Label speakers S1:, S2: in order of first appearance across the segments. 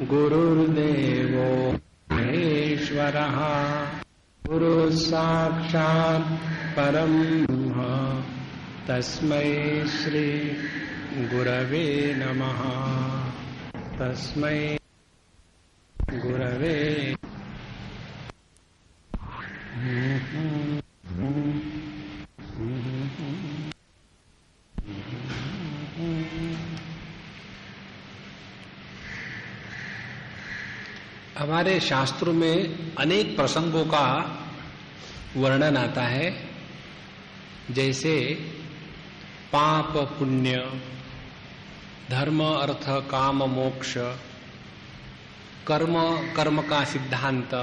S1: गुरुर्देवो महेश्वरः गुरुः साक्षात् परं ब्रह्म तस्मै श्री गुरवे नमः। तस्मै गुरवे हमारे शास्त्रों में अनेक प्रसंगों का वर्णन आता है, जैसे पाप पुण्य, धर्म अर्थ काम मोक्ष, कर्म का सिद्धांत,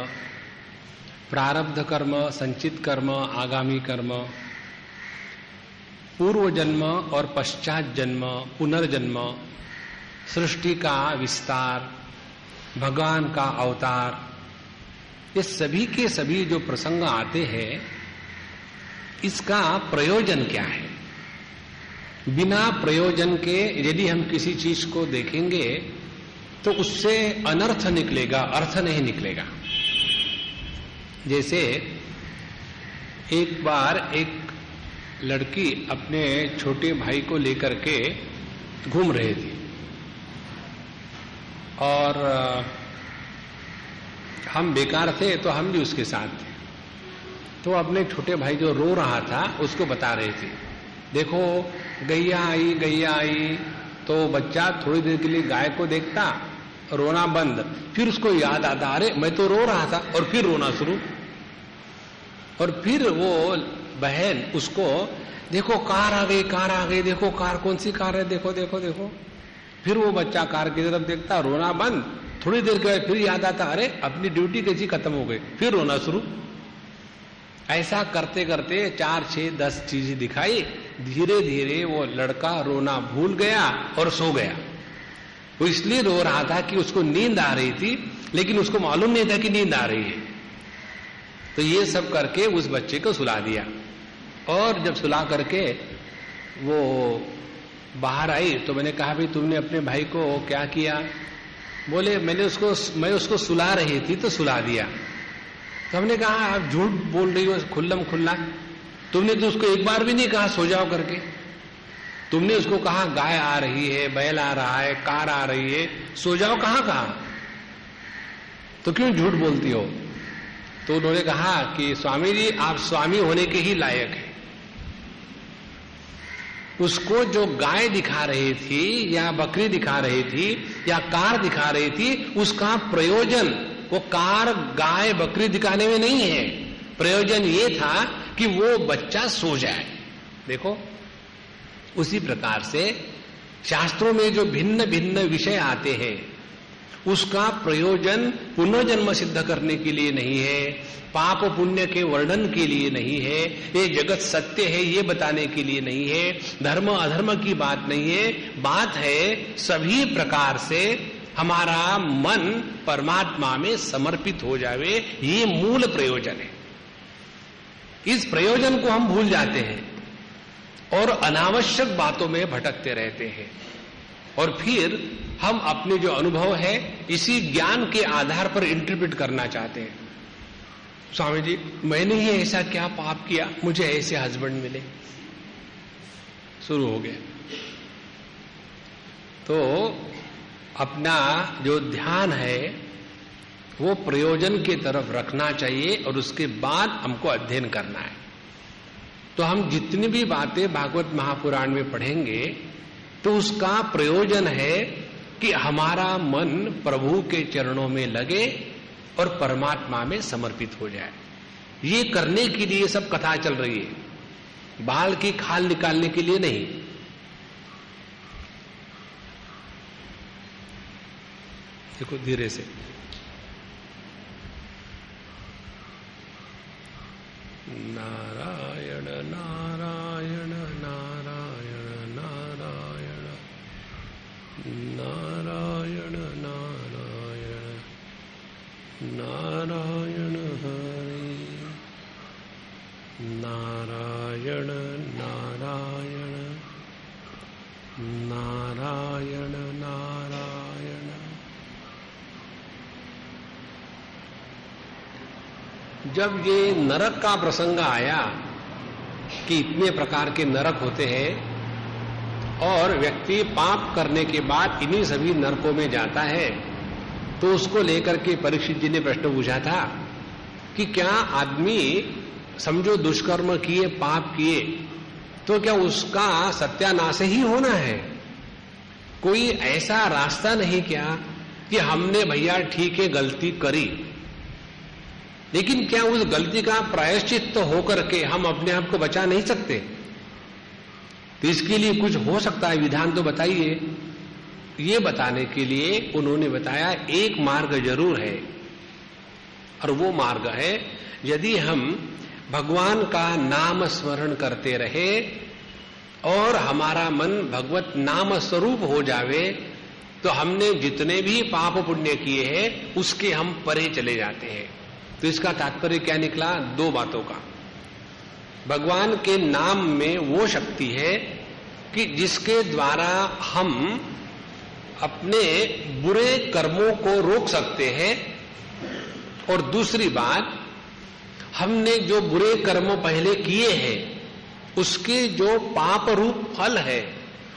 S1: प्रारब्ध कर्म, संचित कर्म, आगामी कर्म, पूर्व जन्म और पश्चात जन्म, पुनर्जन्म, सृष्टि का विस्तार, भगवान का अवतार, ये सभी के सभी जो प्रसंग आते हैं, इसका प्रयोजन क्या है? बिना प्रयोजन के यदि हम किसी चीज को देखेंगे तो उससे अनर्थ निकलेगा, अर्थ नहीं निकलेगा। जैसे एक बार एक लड़की अपने छोटे भाई को लेकर के घूम रही थी और हम बेकार थे तो हम भी उसके साथ थे। तो अपने छोटे भाई जो रो रहा था उसको बता रहे थे, देखो गैया आई। तो बच्चा थोड़ी देर के लिए गाय को देखता, रोना बंद, फिर उसको याद आता, अरे मैं तो रो रहा था, और फिर रोना शुरू। और फिर वो बहन उसको, देखो कार आ गई, देखो कार, कौन सी कार है, देखो देखो देखो। फिर वो बच्चा कार की तरफ देखता, रोना बंद, थोड़ी देर के बाद फिर याद आता, अरे अपनी ड्यूटी कैसी खत्म हो गई, फिर रोना शुरू। ऐसा करते करते 4, 6, 10 चीजें दिखाई। धीरे धीरे वो लड़का रोना भूल गया और सो गया। वो इसलिए रो रहा था कि उसको नींद आ रही थी, लेकिन उसको मालूम नहीं था कि नींद आ रही है। तो ये सब करके उस बच्चे को सुला दिया। और जब सुला करके वो बाहर आई तो मैंने कहा, भाई तुमने अपने भाई को क्या किया? बोले मैं उसको सुला रही थी तो सुला दिया। तो हमने कहा, आप झूठ बोल रही हो खुल्लम खुल्ला, तुमने तो उसको एक बार भी नहीं कहा सो जाओ करके। तुमने उसको कहा गाय आ रही है, बैल आ रहा है, कार आ रही है, सो जाओ कहाँ कहा? तो क्यों झूठ बोलती हो? तो उन्होंने कहा कि स्वामी जी आप स्वामी होने के ही लायक हैं। उसको जो गाय दिखा रही थी या बकरी दिखा रही थी या कार दिखा रही थी, उसका प्रयोजन वो कार गाय बकरी दिखाने में नहीं है। प्रयोजन ये था कि वो बच्चा सो जाए। देखो, उसी प्रकार से शास्त्रों में जो भिन्न भिन्न विषय आते हैं, उसका प्रयोजन पुनर्जन्म सिद्ध करने के लिए नहीं है, पाप पुण्य के वर्णन के लिए नहीं है, ये जगत सत्य है ये बताने के लिए नहीं है, धर्म अधर्म की बात नहीं है। बात है सभी प्रकार से हमारा मन परमात्मा में समर्पित हो जावे, ये मूल प्रयोजन है। इस प्रयोजन को हम भूल जाते हैं और अनावश्यक बातों में भटकते रहते हैं। और फिर हम अपने जो अनुभव है इसी ज्ञान के आधार पर इंटरप्रेट करना चाहते हैं। स्वामी जी मैंने ही ऐसा क्या पाप किया, मुझे ऐसे हस्बैंड मिले, शुरू हो गया। तो अपना जो ध्यान है वो प्रयोजन की तरफ रखना चाहिए और उसके बाद हमको अध्ययन करना है। तो हम जितनी भी बातें भागवत महापुराण में पढ़ेंगे तो उसका प्रयोजन है कि हमारा मन प्रभु के चरणों में लगे और परमात्मा में समर्पित हो जाए। ये करने के लिए सब कथा चल रही है, बाल की खाल निकालने के लिए नहीं। देखो धीरे से, नारायण नारायण नारायण नारायण नारायण नारायण नारायण हरि नारायण नारायण नारायण नारायण जब ये नरक का प्रसंग आया कि इतने प्रकार के नरक होते हैं और व्यक्ति पाप करने के बाद इन्हीं सभी नरकों में जाता है, तो उसको लेकर के परीक्षित जी ने प्रश्न पूछा था कि क्या आदमी समझो दुष्कर्म किए, पाप किए, तो क्या उसका सत्यानाश ही होना है? कोई ऐसा रास्ता नहीं क्या कि हमने भैया ठीक है गलती करी, लेकिन क्या उस गलती का प्रायश्चित होकर के हम अपने आप को बचा नहीं सकते? तो इसके लिए कुछ हो सकता है विधान, तो बताइए। ये बताने के लिए उन्होंने बताया एक मार्ग जरूर है, और वो मार्ग है यदि हम भगवान का नाम स्मरण करते रहे और हमारा मन भगवत नाम स्वरूप हो जावे, तो हमने जितने भी पाप पुण्य किए हैं उसके हम परे चले जाते हैं। तो इसका तात्पर्य क्या निकला? दो बातों का। भगवान के नाम में वो शक्ति है कि जिसके द्वारा हम अपने बुरे कर्मों को रोक सकते हैं, और दूसरी बात, हमने जो बुरे कर्म पहले किए हैं उसके जो पाप रूप फल है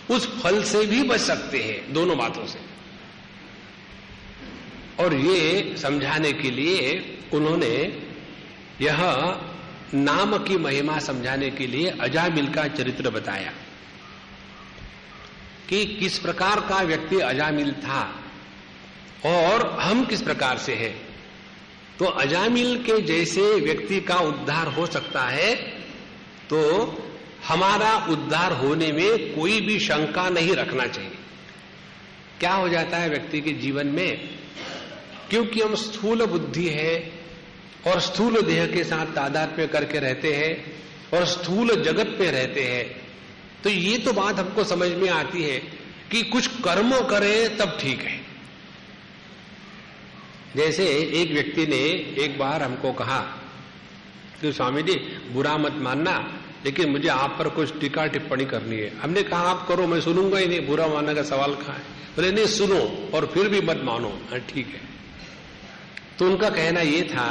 S1: उस फल से भी बच सकते हैं, दोनों बातों से। और ये समझाने के लिए उन्होंने यह नाम की महिमा समझाने के लिए अजामिल का चरित्र बताया कि किस प्रकार का व्यक्ति अजामिल था और हम किस प्रकार से हैं। तो अजामिल के जैसे व्यक्ति का उद्धार हो सकता है, तो हमारा उद्धार होने में कोई भी शंका नहीं रखना चाहिए। क्या हो जाता है व्यक्ति के जीवन में, क्योंकि हम स्थूल बुद्धि है और स्थूल देह के साथ तादात्म्य करके रहते हैं और स्थूल जगत में रहते हैं, तो ये तो बात हमको समझ में आती है कि कुछ कर्म करें तब ठीक है। जैसे एक व्यक्ति ने एक बार हमको कहा कि स्वामी जी बुरा मत मानना, लेकिन मुझे आप पर कुछ टीका टिप्पणी करनी है। हमने कहा आप करो, मैं सुनूंगा ही नहीं, बुरा मानने का सवाल कहाँ है। बोले नहीं सुनो और फिर भी मत मानो। ठीक है। तो उनका कहना ये था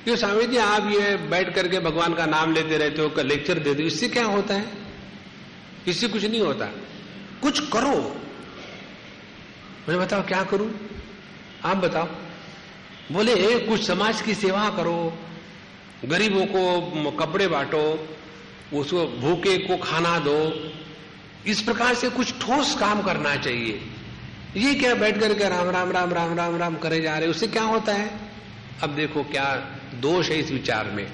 S1: कि स्वामी जी आप ये बैठ करके भगवान का नाम लेते रहते हो, लेक्चर देते हो, इससे क्या होता है? इससे कुछ नहीं होता, कुछ करो। मैं बताओ क्या करूं, आप बताओ। बोले कुछ समाज की सेवा करो, गरीबों को कपड़े बांटो, उसको भूखे को खाना दो, इस प्रकार से कुछ ठोस काम करना चाहिए। ये क्या बैठ करके राम राम राम राम राम राम करे जा रहे, उससे क्या होता है? अब देखो क्या दोष है इस विचार में।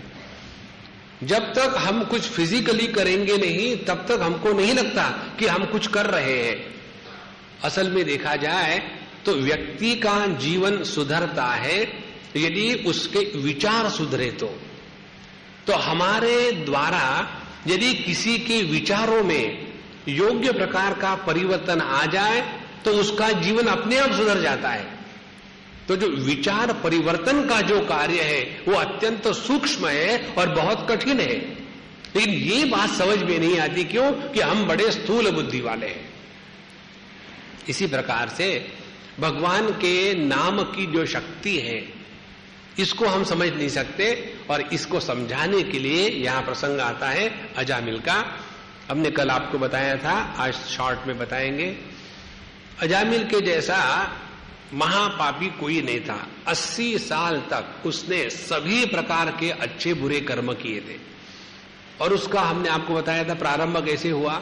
S1: जब तक हम कुछ फिजिकली करेंगे नहीं तब तक हमको नहीं लगता कि हम कुछ कर रहे हैं। असल में देखा जाए तो व्यक्ति का जीवन सुधरता है यदि उसके विचार सुधरे। तो हमारे द्वारा यदि किसी के विचारों में योग्य प्रकार का परिवर्तन आ जाए तो उसका जीवन अपने आप सुधर जाता है। तो जो विचार परिवर्तन का जो कार्य है वो अत्यंत सूक्ष्म है और बहुत कठिन है, लेकिन ये बात समझ में नहीं आती। क्यों? कि हम बड़े स्थूल बुद्धि वाले हैं। इसी प्रकार से भगवान के नाम की जो शक्ति है इसको हम समझ नहीं सकते, और इसको समझाने के लिए यहां प्रसंग आता है अजामिल का। हमने कल आपको बताया था, आज शॉर्ट में बताएंगे। अजामिल के जैसा महापापी कोई नहीं था। 80 साल तक उसने सभी प्रकार के अच्छे बुरे कर्म किए थे, और उसका हमने आपको बताया था प्रारंभ कैसे हुआ।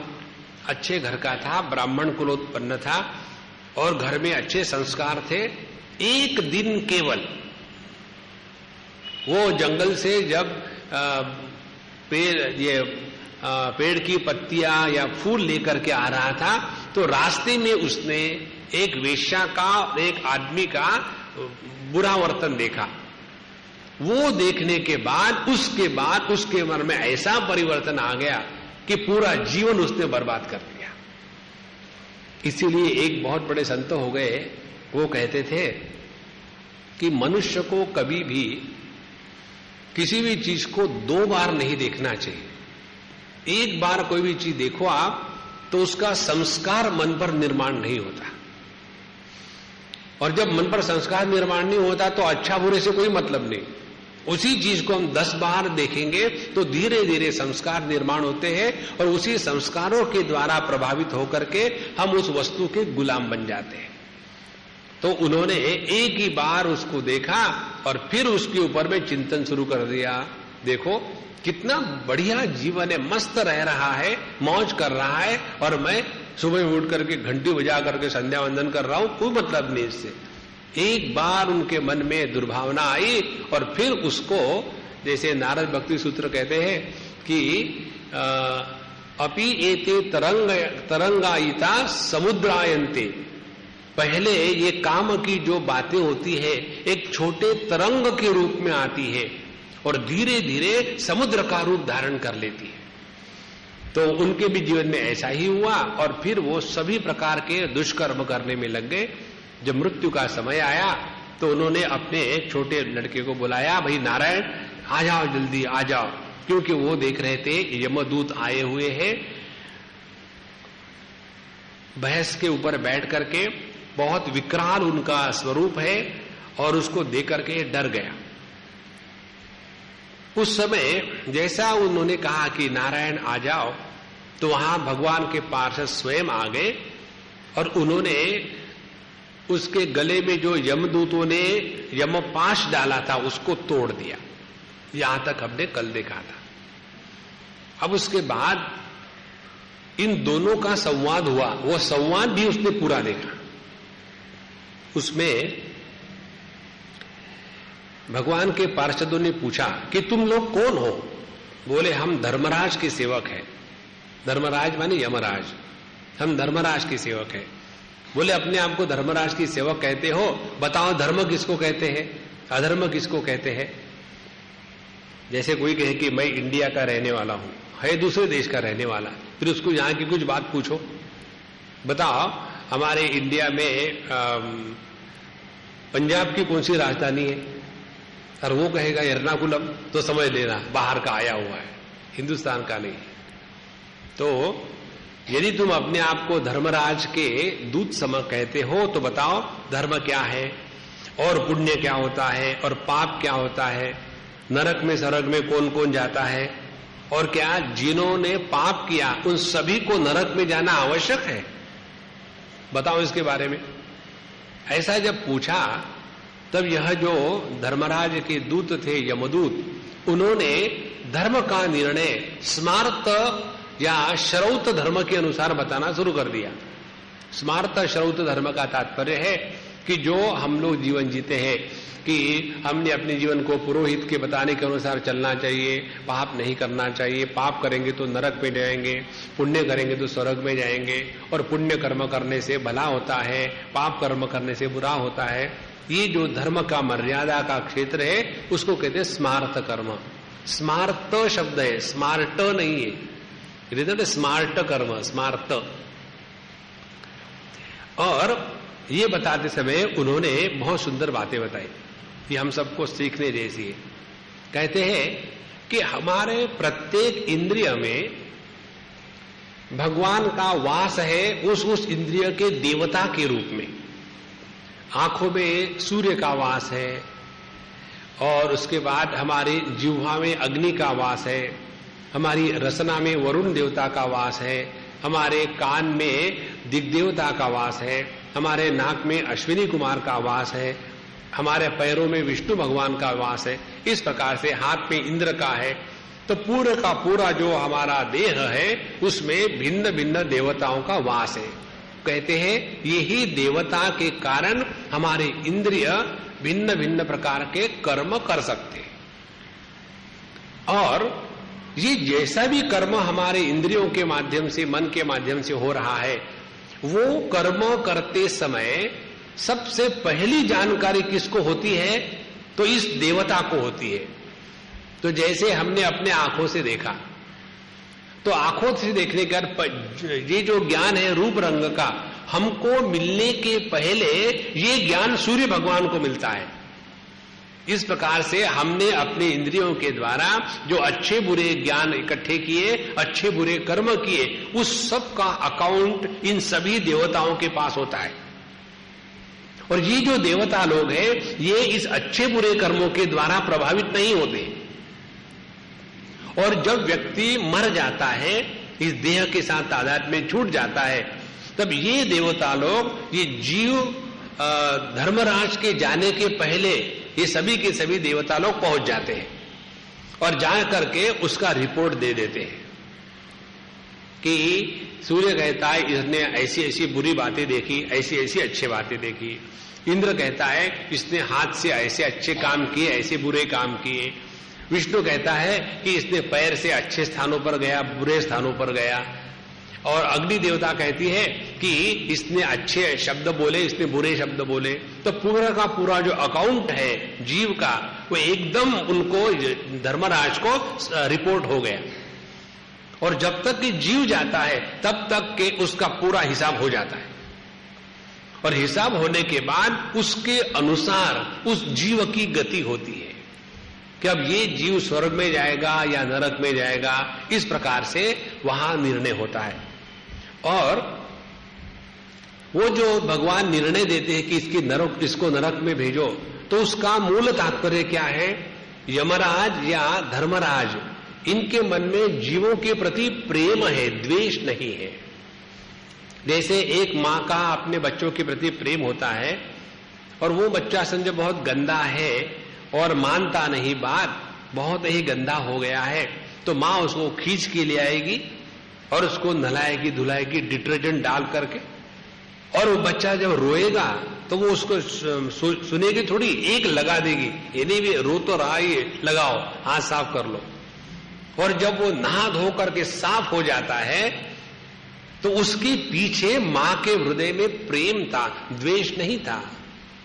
S1: अच्छे घर का था, ब्राह्मण कुलोत्पन्न था और घर में अच्छे संस्कार थे। एक दिन केवल वो जंगल से जब पेड़ की पत्तियां या फूल लेकर के आ रहा था तो रास्ते में उसने एक वेश्या का, एक आदमी का बुरा वर्तन देखा। वो देखने के बाद उसके मन में ऐसा परिवर्तन आ गया कि पूरा जीवन उसने बर्बाद कर दिया। इसीलिए एक बहुत बड़े संत हो गए, वो कहते थे कि मनुष्य को कभी भी किसी भी चीज को 2 बार नहीं देखना चाहिए। एक बार कोई भी चीज देखो आप तो उसका संस्कार मन पर निर्माण नहीं होता, और जब मन पर संस्कार निर्माण नहीं होता तो अच्छा बुरे से कोई मतलब नहीं। उसी चीज को हम 10 बार देखेंगे तो धीरे धीरे संस्कार निर्माण होते हैं और उसी संस्कारों के द्वारा प्रभावित होकर के हम उस वस्तु के गुलाम बन जाते हैं। तो उन्होंने एक ही बार उसको देखा और फिर उसके ऊपर में चिंतन शुरू कर दिया। देखो कितना बढ़िया जीवन है, मस्त रह रहा है, मौज कर रहा है, और मैं सुबह उठ करके घंटी बजा करके संध्या वंदन कर रहा हूं, कोई मतलब नहीं इससे। एक बार उनके मन में दुर्भावना आई और फिर उसको, जैसे नारद भक्ति सूत्र कहते हैं कि अपि एते तरंगायिता समुद्रायन्ते, पहले ये काम की जो बातें होती है एक छोटे तरंग के रूप में आती है और धीरे धीरे समुद्र का रूप धारण कर लेती है। तो उनके भी जीवन में ऐसा ही हुआ और फिर वो सभी प्रकार के दुष्कर्म करने में लग गए। जब मृत्यु का समय आया तो उन्होंने अपने एक छोटे लड़के को बुलाया, भाई नारायण आ जाओ, जल्दी आ जाओ, क्योंकि वो देख रहे थे यमदूत आए हुए हैं। भैंस के ऊपर बैठ करके, बहुत विकराल उनका स्वरूप है, और उसको देख करके डर गया। उस समय जैसा उन्होंने कहा कि नारायण आ जाओ, तो वहां भगवान के पार्षद स्वयं आ गए और उन्होंने उसके गले में जो यमदूतों ने यमपाश डाला था उसको तोड़ दिया। यहां तक हमने कल देखा था। अब उसके बाद इन दोनों का संवाद हुआ, वो संवाद भी उसने पूरा देखा। उसमें भगवान के पार्षदों ने पूछा कि तुम लोग कौन हो? बोले हम धर्मराज के सेवक हैं। धर्मराज माने यमराज, हम धर्मराज के सेवक हैं। बोले अपने आप को धर्मराज की सेवक कहते हो, बताओ धर्म किसको कहते हैं, अधर्म किसको कहते हैं? जैसे कोई कहे कि मैं इंडिया का रहने वाला हूं, है दूसरे देश का रहने वाला, फिर उसको यहां की कुछ बात पूछो, बताओ हमारे इंडिया में पंजाब की कौन सी राजधानी है, और वो कहेगा एर्नाकुलम, तो समझ लेना बाहर का आया हुआ है, हिंदुस्तान का नहीं। तो यदि तुम अपने आप को धर्मराज के दूत सम कहते हो तो बताओ धर्म क्या है और पुण्य क्या होता है और पाप क्या होता है, नरक में सरग में कौन कौन जाता है, और क्या जिन्होंने पाप किया उन सभी को नरक में जाना आवश्यक है, बताओ इसके बारे में। ऐसा जब पूछा तब यह जो धर्मराज के दूत थे यमदूत, उन्होंने धर्म का निर्णय स्मार्त या श्रौत धर्म के अनुसार बताना शुरू कर दिया। स्मार्त श्रौत धर्म का तात्पर्य है कि जो हम लोग जीवन जीते हैं कि हमने अपने जीवन को पुरोहित के बताने के अनुसार चलना चाहिए, पाप नहीं करना चाहिए, पाप करेंगे तो नरक में जाएंगे, पुण्य करेंगे तो स्वर्ग में जाएंगे, और पुण्य कर्म करने से भला होता है, पाप कर्म करने से बुरा होता है। ये जो धर्म का मर्यादा का क्षेत्र है उसको कहते हैं स्मार्त कर्म। स्मार्त शब्द है, स्मार्ट नहीं है, स्मार्ट कर्म, स्मार्त। और ये बताते समय उन्होंने बहुत सुंदर बातें बताई, ये हम सबको सीखने जैसी है। कहते हैं कि हमारे प्रत्येक इंद्रिय में भगवान का वास है, उस इंद्रिय के देवता के रूप में। आंखों में सूर्य का वास है, और उसके बाद हमारी जिह्वा में अग्नि का वास है, हमारी रसना में वरुण देवता का वास है, हमारे कान में दिग्देवता का वास है, हमारे नाक में अश्विनी कुमार का वास है, हमारे पैरों में विष्णु भगवान का वास है, इस प्रकार से हाथ में इंद्र का है। तो पूरे का पूरा जो हमारा देह है उसमें भिन्न भिन्न देवताओं का वास है। कहते हैं यही देवता के कारण हमारे इंद्रिय भिन्न भिन्न प्रकार के कर्म कर सकते हैं, और ये जैसा भी कर्म हमारे इंद्रियों के माध्यम से, मन के माध्यम से हो रहा है, वो कर्म करते समय सबसे पहली जानकारी किसको होती है? तो इस देवता को होती है। तो जैसे हमने अपने आंखों से देखा, तो आंखों से देखने का ये जो ज्ञान है रूप रंग का, हमको मिलने के पहले ये ज्ञान सूर्य भगवान को मिलता है। इस प्रकार से हमने अपने इंद्रियों के द्वारा जो अच्छे बुरे ज्ञान इकट्ठे किए, अच्छे बुरे कर्म किए, उस सब का अकाउंट इन सभी देवताओं के पास होता है। और ये जो देवता लोग हैं ये इस अच्छे बुरे कर्मों के द्वारा प्रभावित नहीं होते। और जब व्यक्ति मर जाता है, इस देह के साथ तादाद में छूट जाता है, तब ये देवता लोग, ये जीव धर्मराज के जाने के पहले ये सभी के सभी देवता लोग पहुंच जाते हैं और जा करके उसका रिपोर्ट दे देते हैं कि सूर्य कहता है इसने ऐसी ऐसी बुरी बातें देखी, ऐसी ऐसी अच्छी बातें देखी। इंद्र कहता है इसने हाथ से ऐसे अच्छे काम किए, ऐसे बुरे काम किए। विष्णु कहता है कि इसने पैर से अच्छे स्थानों पर गया, बुरे स्थानों पर गया। और अग्नि देवता कहती है कि इसने अच्छे शब्द बोले, इसने बुरे शब्द बोले। तो पूरा का पूरा जो अकाउंट है जीव का, वो एकदम उनको धर्मराज को रिपोर्ट हो गया। और जब तक कि जीव जाता है तब तक के उसका पूरा हिसाब हो जाता है। और हिसाब होने के बाद उसके अनुसार उस जीव की गति होती है कि अब ये जीव स्वर्ग में जाएगा या नरक में जाएगा, इस प्रकार से वहां निर्णय होता है। और वो जो भगवान निर्णय देते हैं कि इसको नरक में भेजो, तो उसका मूल तात्पर्य क्या है? यमराज या धर्मराज, इनके मन में जीवों के प्रति प्रेम है, द्वेष नहीं है। जैसे एक माँ का अपने बच्चों के प्रति प्रेम होता है और वो बच्चा समझे बहुत गंदा है और मानता नहीं बात, बहुत ही गंदा हो गया है, तो माँ उसको खींच के ले आएगी और उसको नहलाएगी धुलाएगी डिटर्जेंट डाल करके। और वो बच्चा जब रोएगा तो वो उसको सुनेगी थोड़ी, एक लगा देगी, ये नहीं भी रो तो रहा ही, लगाओ, हाथ साफ कर लो। और जब वो नहा धो करके साफ हो जाता है तो उसके पीछे मां के हृदय में प्रेम था, द्वेष नहीं था।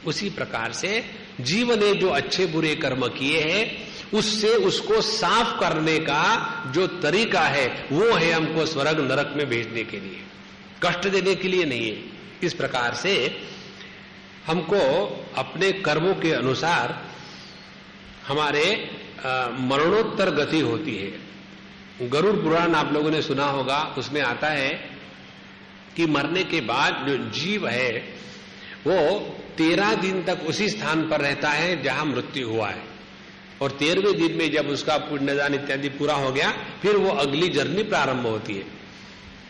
S1: उसी प्रकार से जीव ने जो अच्छे बुरे कर्म किए हैं उससे उसको साफ करने का जो तरीका है वो है हमको स्वर्ग नरक में भेजने के लिए, कष्ट देने के लिए नहीं है। इस प्रकार से हमको अपने कर्मों के अनुसार हमारे मरणोत्तर गति होती है। गरुड़ पुराण आप लोगों ने सुना होगा, उसमें आता है कि मरने के बाद जो जीव है वो 13 दिन तक उसी स्थान पर रहता है जहां मृत्यु हुआ है। और 13वें दिन में जब उसका पुण्यदान इत्यादि पूरा हो गया, फिर वो अगली जर्नी प्रारंभ होती है।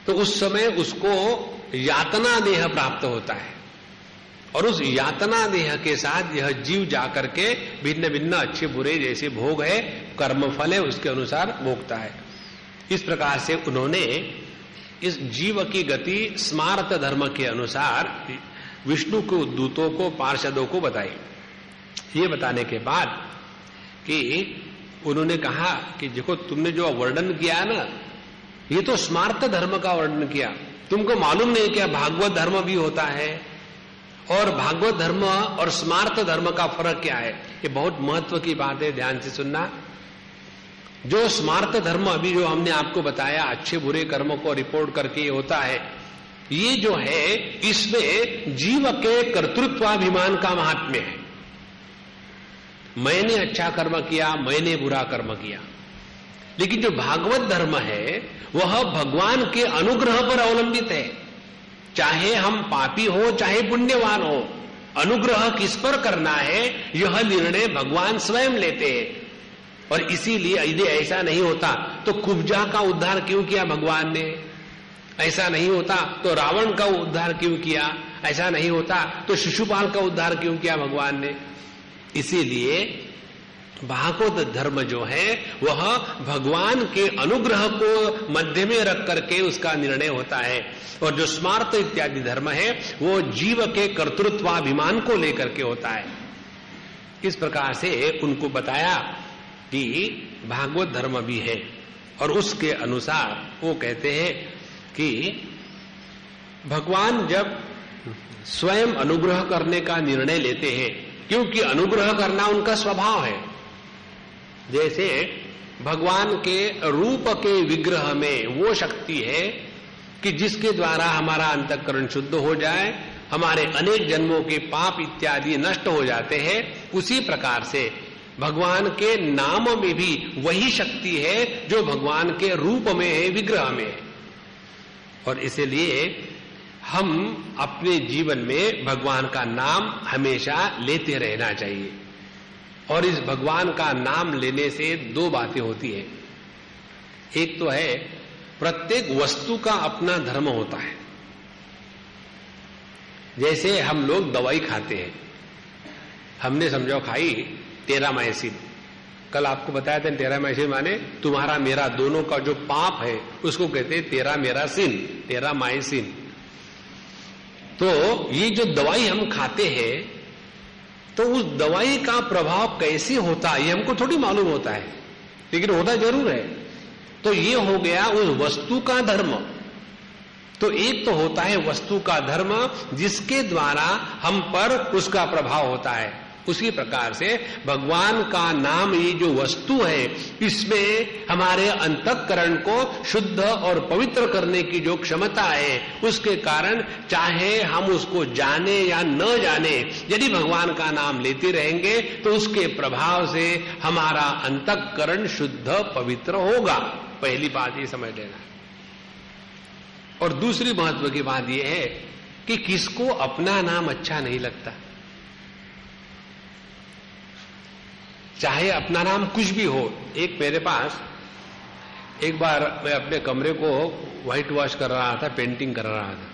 S1: तो उस समय उसको यातना देह प्राप्त होता है और उस यातना देह के साथ यह जीव जाकर के भिन्न भिन्न अच्छे बुरे जैसे भोग है, कर्मफल है, उसके अनुसार भोगता है। इस प्रकार से उन्होंने इस जीव की गति स्मार्त धर्म के अनुसार विष्णु को, दूतों को, पार्षदों को बताई। ये बताने के बाद कि उन्होंने कहा कि देखो तुमने जो वर्णन किया ना, ये तो स्मार्त धर्म का वर्णन किया, तुमको मालूम नहीं क्या भागवत धर्म भी होता है, और भागवत धर्म और स्मार्त धर्म का फर्क क्या है। ये बहुत महत्व की बात है, ध्यान से सुनना। जो स्मार्त धर्म अभी जो हमने आपको बताया, अच्छे बुरे कर्मों को रिपोर्ट करके ये होता है, ये जो है इसमें जीव के कर्तृत्वाभिमान का महात्म्य है। मैंने अच्छा कर्म किया, मैंने बुरा कर्म किया। लेकिन जो भागवत धर्म है वह भगवान के अनुग्रह पर अवलंबित है। चाहे हम पापी हो चाहे पुण्यवान हो, अनुग्रह किस पर करना है यह निर्णय भगवान स्वयं लेते हैं। और इसीलिए यदि ऐसा नहीं होता तो कुब्जा का उद्धार क्यों किया भगवान ने, ऐसा नहीं होता तो रावण का उद्धार क्यों किया, ऐसा नहीं होता तो शिशुपाल का उद्धार क्यों किया भगवान ने। इसीलिए भागवत धर्म जो है वह भगवान के अनुग्रह को मध्य में रख करके उसका निर्णय होता है, और जो स्मार्त इत्यादि धर्म है वो जीव के कर्तृत्वाभिमान को लेकर के होता है। इस प्रकार से उनको बताया कि भागवत धर्म भी है, और उसके अनुसार वो कहते हैं कि भगवान जब स्वयं अनुग्रह करने का निर्णय लेते हैं, क्योंकि अनुग्रह करना उनका स्वभाव है। जैसे भगवान के रूप के विग्रह में वो शक्ति है कि जिसके द्वारा हमारा अंतःकरण शुद्ध हो जाए, हमारे अनेक जन्मों के पाप इत्यादि नष्ट हो जाते हैं। उसी प्रकार से भगवान के नाम में भी वही शक्ति है जो भगवान के रूप में है, विग्रह में है। और इसलिए हम अपने जीवन में भगवान का नाम हमेशा लेते रहना चाहिए। और इस भगवान का नाम लेने से दो बातें होती है। एक तो है प्रत्येक वस्तु का अपना धर्म होता है। जैसे हम लोग दवाई खाते हैं, हमने समझो खाई टेरामाइसिन। कल आपको बताया था टेरामाइसिन माने तुम्हारा मेरा दोनों का जो पाप है उसको कहते हैं तेरा मेरा सिन, टेरामाइसिन। तो ये जो दवाई हम खाते हैं तो उस दवाई का प्रभाव कैसे होता है ये हमको थोड़ी मालूम होता है, लेकिन होता जरूर है। तो ये हो गया उस वस्तु का धर्म। तो एक तो होता है वस्तु का धर्म जिसके द्वारा हम पर उसका प्रभाव होता है। उसी प्रकार से भगवान का नाम ये जो वस्तु है इसमें हमारे अंतःकरण को शुद्ध और पवित्र करने की जो क्षमता है उसके कारण चाहे हम उसको जाने या न जाने, यदि भगवान का नाम लेते रहेंगे तो उसके प्रभाव से हमारा अंतःकरण शुद्ध पवित्र होगा। पहली बात ये समझ लेना। और दूसरी महत्व की बात यह है कि किसको अपना नाम अच्छा नहीं लगता। चाहे अपना नाम कुछ भी हो। एक मेरे पास एक बार मैं अपने कमरे को व्हाइट वॉश कर रहा था, पेंटिंग कर रहा था,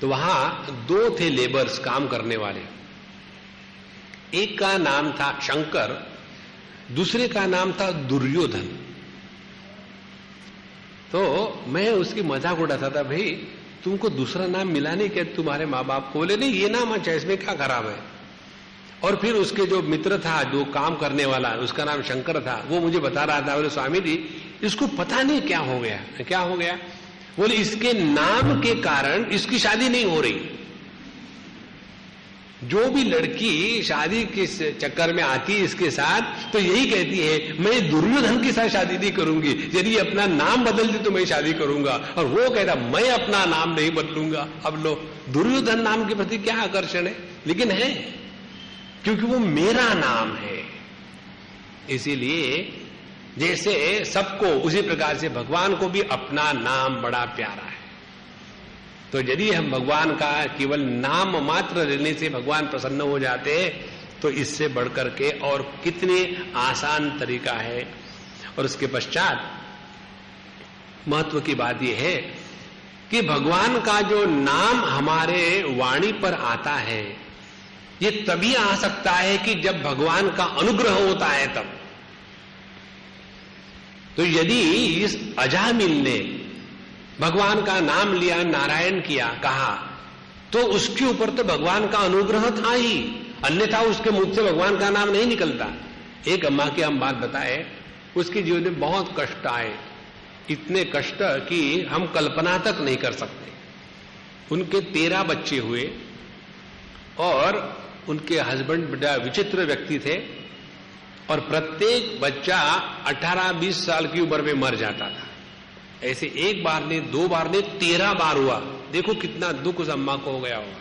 S1: तो वहां दो थे लेबर्स काम करने वाले। एक का नाम था शंकर, दूसरे का नाम था दुर्योधन। तो मैं उसकी मजाक उड़ाता था, भाई तुमको दूसरा नाम मिला नहीं क्या तुम्हारे माँ बाप को? बोले नहीं ये नाम अच्छा है, इसमें क्या खराब है। और फिर उसके जो मित्र था जो काम करने वाला उसका नाम शंकर था, वो मुझे बता रहा था, बोले स्वामी जी इसको पता नहीं क्या हो गया। क्या हो गया? बोले इसके नाम के कारण इसकी शादी नहीं हो रही। जो भी लड़की शादी के चक्कर में आती है इसके साथ तो यही कहती है मैं दुर्योधन के साथ शादी नहीं करूंगी, यदि अपना नाम बदल दी तो मैं शादी करूंगा। और वो कहता मैं अपना नाम नहीं बदलूंगा। अब लो दुर्योधन नाम के प्रति क्या आकर्षण है, लेकिन है क्योंकि वो मेरा नाम है। इसीलिए जैसे सबको उसी प्रकार से भगवान को भी अपना नाम बड़ा प्यारा है। तो यदि हम भगवान का केवल नाम मात्र लेने से भगवान प्रसन्न हो जाते हैं तो इससे बढ़कर के और कितने आसान तरीका है। और उसके पश्चात महत्व की बात यह है कि भगवान का जो नाम हमारे वाणी पर आता है ये तभी आ सकता है कि जब भगवान का अनुग्रह होता है तब। तो यदि इस अजामिल ने भगवान का नाम लिया, नारायण किया, कहा, तो उसके ऊपर तो भगवान का अनुग्रह था ही, अन्यथा उसके मुख से भगवान का नाम नहीं निकलता। एक अम्मा की हम बात बताए, उसके जीवन में बहुत कष्ट आए, इतने कष्ट कि हम कल्पना तक नहीं कर सकते। उनके 13 बच्चे हुए और उनके हस्बैंड बड़ा विचित्र व्यक्ति थे और प्रत्येक बच्चा 18-20 साल की उम्र में मर जाता था। ऐसे एक बार ने, 2 बार ने, 13 बार हुआ। देखो कितना दुख उस अम्मा को हो गया होगा।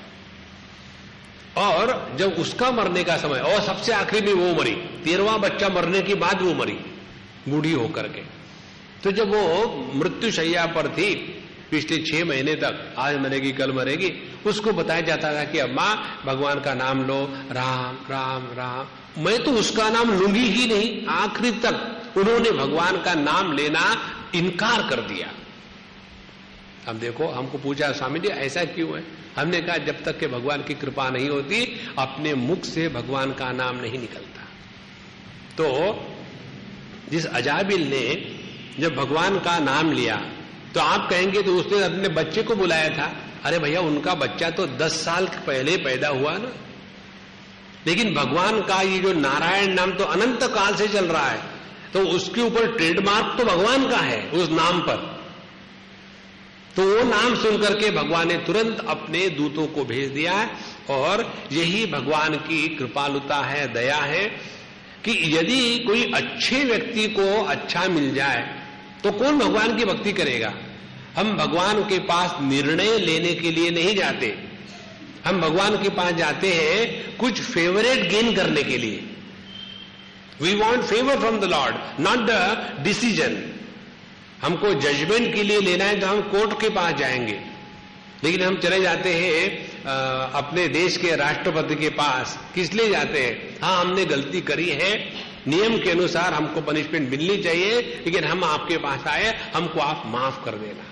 S1: और जब उसका मरने का समय, और सबसे आखिरी में वो मरी, 13वां बच्चा मरने के बाद वो मरी बूढ़ी होकर के। तो जब वो मृत्युशैया पर थी पिछले 6 महीने तक, आज मरेगी कल मरेगी, उसको बताया जाता था कि अम्मा भगवान का नाम लो, राम राम राम। मैं तो उसका नाम लूंगी ही नहीं। आखिरी तक उन्होंने भगवान का नाम लेना इनकार कर दिया। अब देखो हमको पूछा स्वामी जी ऐसा क्यों है? हमने कहा जब तक के भगवान की कृपा नहीं होती अपने मुख से भगवान का नाम नहीं निकलता। तो जिस अजाबिल ने जब भगवान का नाम लिया तो आप कहेंगे तो उसने अपने बच्चे को बुलाया था। अरे भैया उनका बच्चा तो 10 साल पहले पैदा हुआ ना। लेकिन भगवान का ये जो नारायण नाम तो अनंत काल से चल रहा है, तो उसके ऊपर ट्रेडमार्क तो भगवान का है उस नाम पर। तो वो नाम सुनकर के भगवान ने तुरंत अपने दूतों को भेज दिया और यही भगवान की कृपालुता है, दया है कि यदि कोई अच्छे व्यक्ति को अच्छा मिल जाए तो कौन भगवान की भक्ति करेगा। हम भगवान के पास निर्णय लेने के लिए नहीं जाते, हम भगवान के पास जाते हैं कुछ फेवरेट गेन करने के लिए। We want favour from the lord, not the decision. हमको जजमेंट के लिए लेना है तो हम कोर्ट के पास जाएंगे, लेकिन हम चले जाते हैं अपने देश के राष्ट्रपति के पास, किस लिए जाते हैं? हाँ, हमने गलती करी है, नियम के अनुसार हमको पनिशमेंट मिलनी चाहिए, लेकिन हम आपके पास आए, हमको आप माफ कर देना।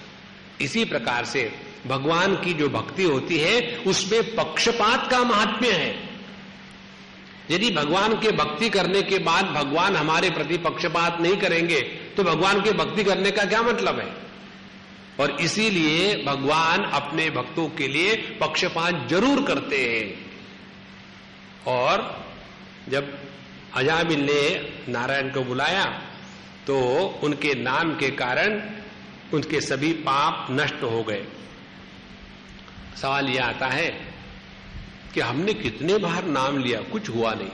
S1: इसी प्रकार से भगवान की जो भक्ति होती है उसमें पक्षपात का महात्म्य है। यदि भगवान के भक्ति करने के बाद भगवान हमारे प्रति पक्षपात नहीं करेंगे तो भगवान के भक्ति करने का क्या मतलब है? और इसीलिए भगवान अपने भक्तों के लिए पक्षपात जरूर करते हैं। और जब अजामिल ने नारायण को बुलाया तो उनके नाम के कारण उनके सभी पाप नष्ट हो गए। सवाल यह आता है कि हमने कितने बार नाम लिया, कुछ हुआ नहीं।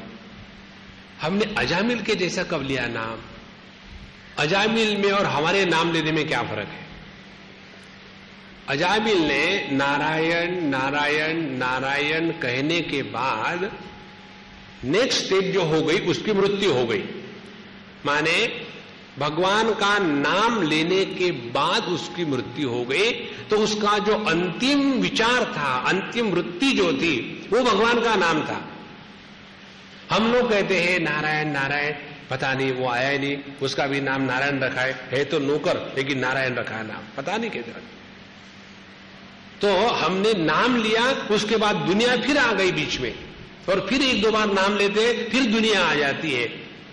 S1: हमने अजामिल के जैसा कब लिया नाम? अजामिल में और हमारे नाम लेने में क्या फर्क है? अजामिल ने नारायण नारायण नारायण कहने के बाद नेक्स्ट स्टेज जो हो गई उसकी मृत्यु हो गई। माने भगवान का नाम लेने के बाद उसकी मृत्यु हो गई, तो उसका जो अंतिम विचार था, अंतिम वृत्ति जो थी, वो भगवान का नाम था। हम लोग कहते हैं नारायण नारायण, पता नहीं वो आया ही नहीं, उसका भी नाम नारायण रखा है तो नौकर, लेकिन नारायण रखा है नाम, पता नहीं कैसे रखा। तो हमने नाम लिया, उसके बाद दुनिया फिर आ गई बीच में, और फिर एक दो बार नाम लेते फिर दुनिया आ जाती है।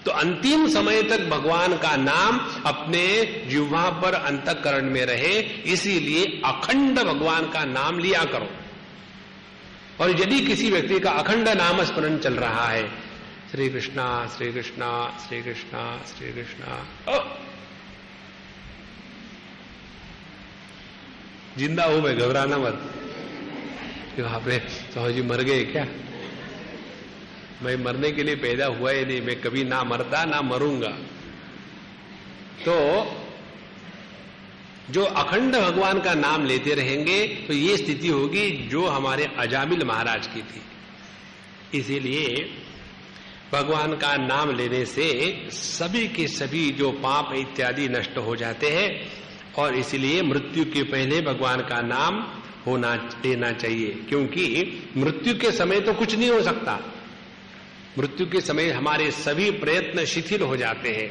S1: तो अंतिम समय तक भगवान का नाम अपने जिह्वा पर अंतःकरण में रहे, इसीलिए अखंड भगवान का नाम लिया करो। और यदि किसी व्यक्ति का अखंड नाम स्मरण चल रहा है, श्री कृष्णा श्री कृष्णा श्री कृष्णा श्री कृष्णा, जिंदा हूं मैं, घबराना मत। वहां पे स्वामी जी मर गए क्या? मैं मरने के लिए पैदा हुआ ही नहीं, मैं कभी ना मरता ना मरूंगा। तो जो अखंड भगवान का नाम लेते रहेंगे तो ये स्थिति होगी जो हमारे अजामिल महाराज की थी। इसीलिए भगवान का नाम लेने से सभी के सभी जो पाप इत्यादि नष्ट हो जाते हैं, और इसलिए मृत्यु के पहले भगवान का नाम होना लेना चाहिए, क्योंकि मृत्यु के समय तो कुछ नहीं हो सकता। मृत्यु के समय हमारे सभी प्रयत्न शिथिल हो जाते हैं।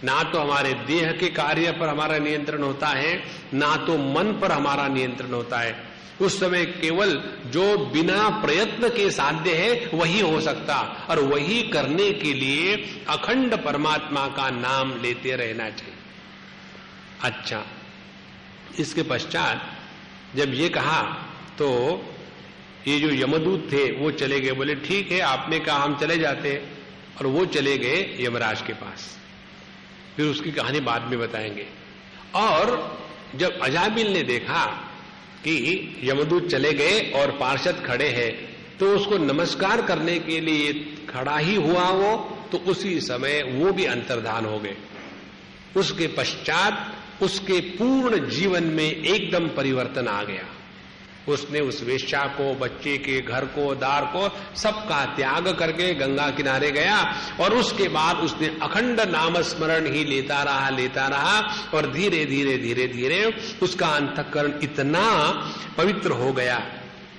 S1: ना तो हमारे देह के कार्य पर हमारा नियंत्रण होता है, ना तो मन पर हमारा नियंत्रण होता है। उस समय केवल जो बिना प्रयत्न के साध्य है वही हो सकता, और वही करने के लिए अखंड परमात्मा का नाम लेते रहना चाहिए। अच्छा, इसके पश्चात जब ये कहा तो ये जो यमदूत थे वो चले गए, बोले ठीक है आपने कहा हम चले जाते, और वो चले गए यमराज के पास। फिर उसकी कहानी बाद में बताएंगे। और जब अजामिल ने देखा कि यमदूत चले गए और पार्षद खड़े हैं, तो उसको नमस्कार करने के लिए खड़ा ही हुआ वो, तो उसी समय वो भी अंतर्धान हो गए। उसके पश्चात उसके पूर्ण जीवन में एकदम परिवर्तन आ गया। उसने उस वेश्या को, बच्चे के घर को, दार को, सबका त्याग करके गंगा किनारे गया, और उसके बाद उसने अखंड नाम स्मरण ही लेता रहा, और धीरे धीरे धीरे धीरे उसका अंतःकरण इतना पवित्र हो गया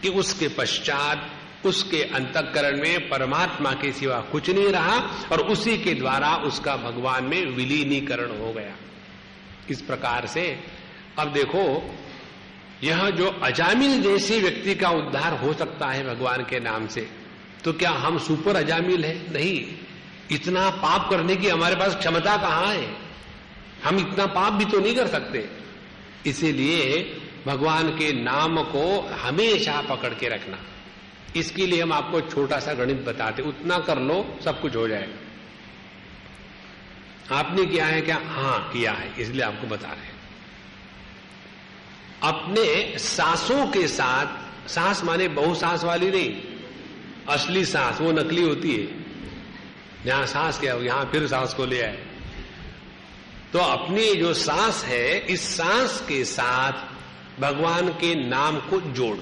S1: कि उसके पश्चात उसके अंतःकरण में परमात्मा के सिवा कुछ नहीं रहा, और उसी के द्वारा उसका भगवान में विलीनीकरण हो गया। इस प्रकार से अब देखो, यह जो अजामिल जैसे व्यक्ति का उद्धार हो सकता है भगवान के नाम से, तो क्या हम सुपर अजामिल हैं? नहीं, इतना पाप करने की हमारे पास क्षमता कहां है? हम इतना पाप भी तो नहीं कर सकते। इसीलिए भगवान के नाम को हमेशा पकड़ के रखना। इसके लिए हम आपको छोटा सा गणित बताते, उतना कर लो सब कुछ हो जाएगा। आपने किया है क्या? हाँ किया है, इसलिए आपको बता रहे हैं। अपने सांसों के साथ, सांस माने बहुसांस वाली नहीं, असली सांस वो नकली होती है। यहां सांस क्या हो, यहां फिर सांस को ले आए। तो अपनी जो सांस है, इस सांस के साथ भगवान के नाम को जोड़,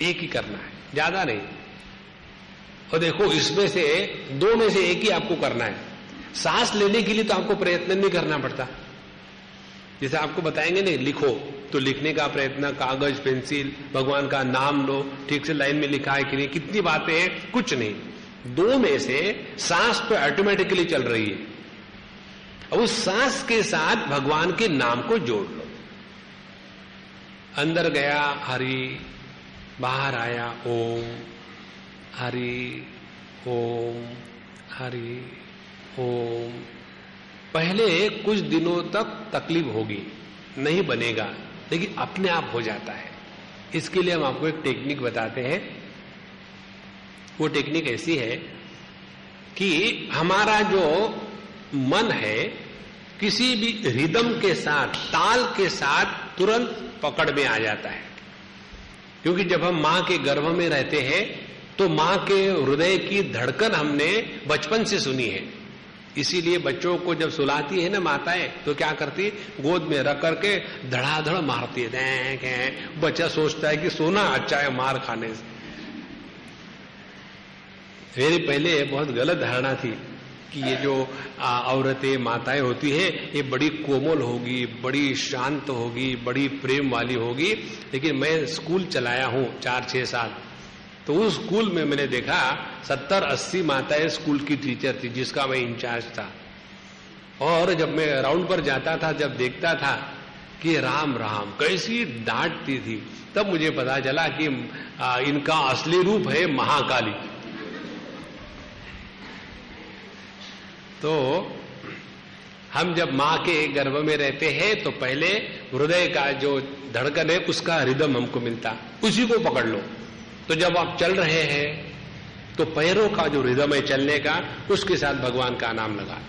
S1: एक ही करना है, ज्यादा नहीं। और देखो, इसमें से दो में से एक ही आपको करना है। सांस लेने के लिए तो आपको प्रयत्न नहीं करना पड़ता। जैसे आपको बताएंगे नहीं लिखो, तो लिखने का प्रयत्न, कागज पेंसिल, भगवान का नाम लो, ठीक से लाइन में लिखा है कि नहीं, कितनी बातें हैं, कुछ नहीं। 2 में से सांस तो ऑटोमेटिकली चल रही है, अब उस सांस के साथ भगवान के नाम को जोड़ लो। अंदर गया हरि, बाहर आया ओम, हरि ओम, हरि ओम। पहले कुछ दिनों तक तकलीफ होगी, नहीं बनेगा, लेकिन अपने आप हो जाता है। इसके लिए हम आपको एक टेक्निक बताते हैं। वो टेक्निक ऐसी है कि हमारा जो मन है किसी भी रिदम के साथ, ताल के साथ तुरंत पकड़ में आ जाता है। क्योंकि जब हम मां के गर्भ में रहते हैं तो मां के हृदय की धड़कन हमने बचपन से सुनी है। इसीलिए बच्चों को जब सुलाती है ना माताएं, तो क्या करती, गोद में रख करके धड़ाधड़ मारती है। बच्चा सोचता है कि सोना अच्छा है मार खाने से। मेरे पहले बहुत गलत धारणा थी कि ये जो औरतें माताएं होती है ये बड़ी कोमल होगी, बड़ी शांत होगी, बड़ी प्रेम वाली होगी। लेकिन मैं स्कूल चलाया हूं 4-6 साल, तो उस स्कूल में मैंने देखा 70-80 माताएं स्कूल की टीचर थी, जिसका मैं इंचार्ज था। और जब मैं राउंड पर जाता था, जब देखता था कि राम राम कैसी डांटती थी, तब मुझे पता चला कि इनका असली रूप है महाकाली। तो हम जब मां के गर्भ में रहते हैं तो पहले हृदय का जो धड़कन है उसका रिदम हमको मिलता, उसी को पकड़ लो। तो जब आप चल रहे हैं तो पैरों का जो रिदम है चलने का, उसके साथ भगवान का नाम लगा।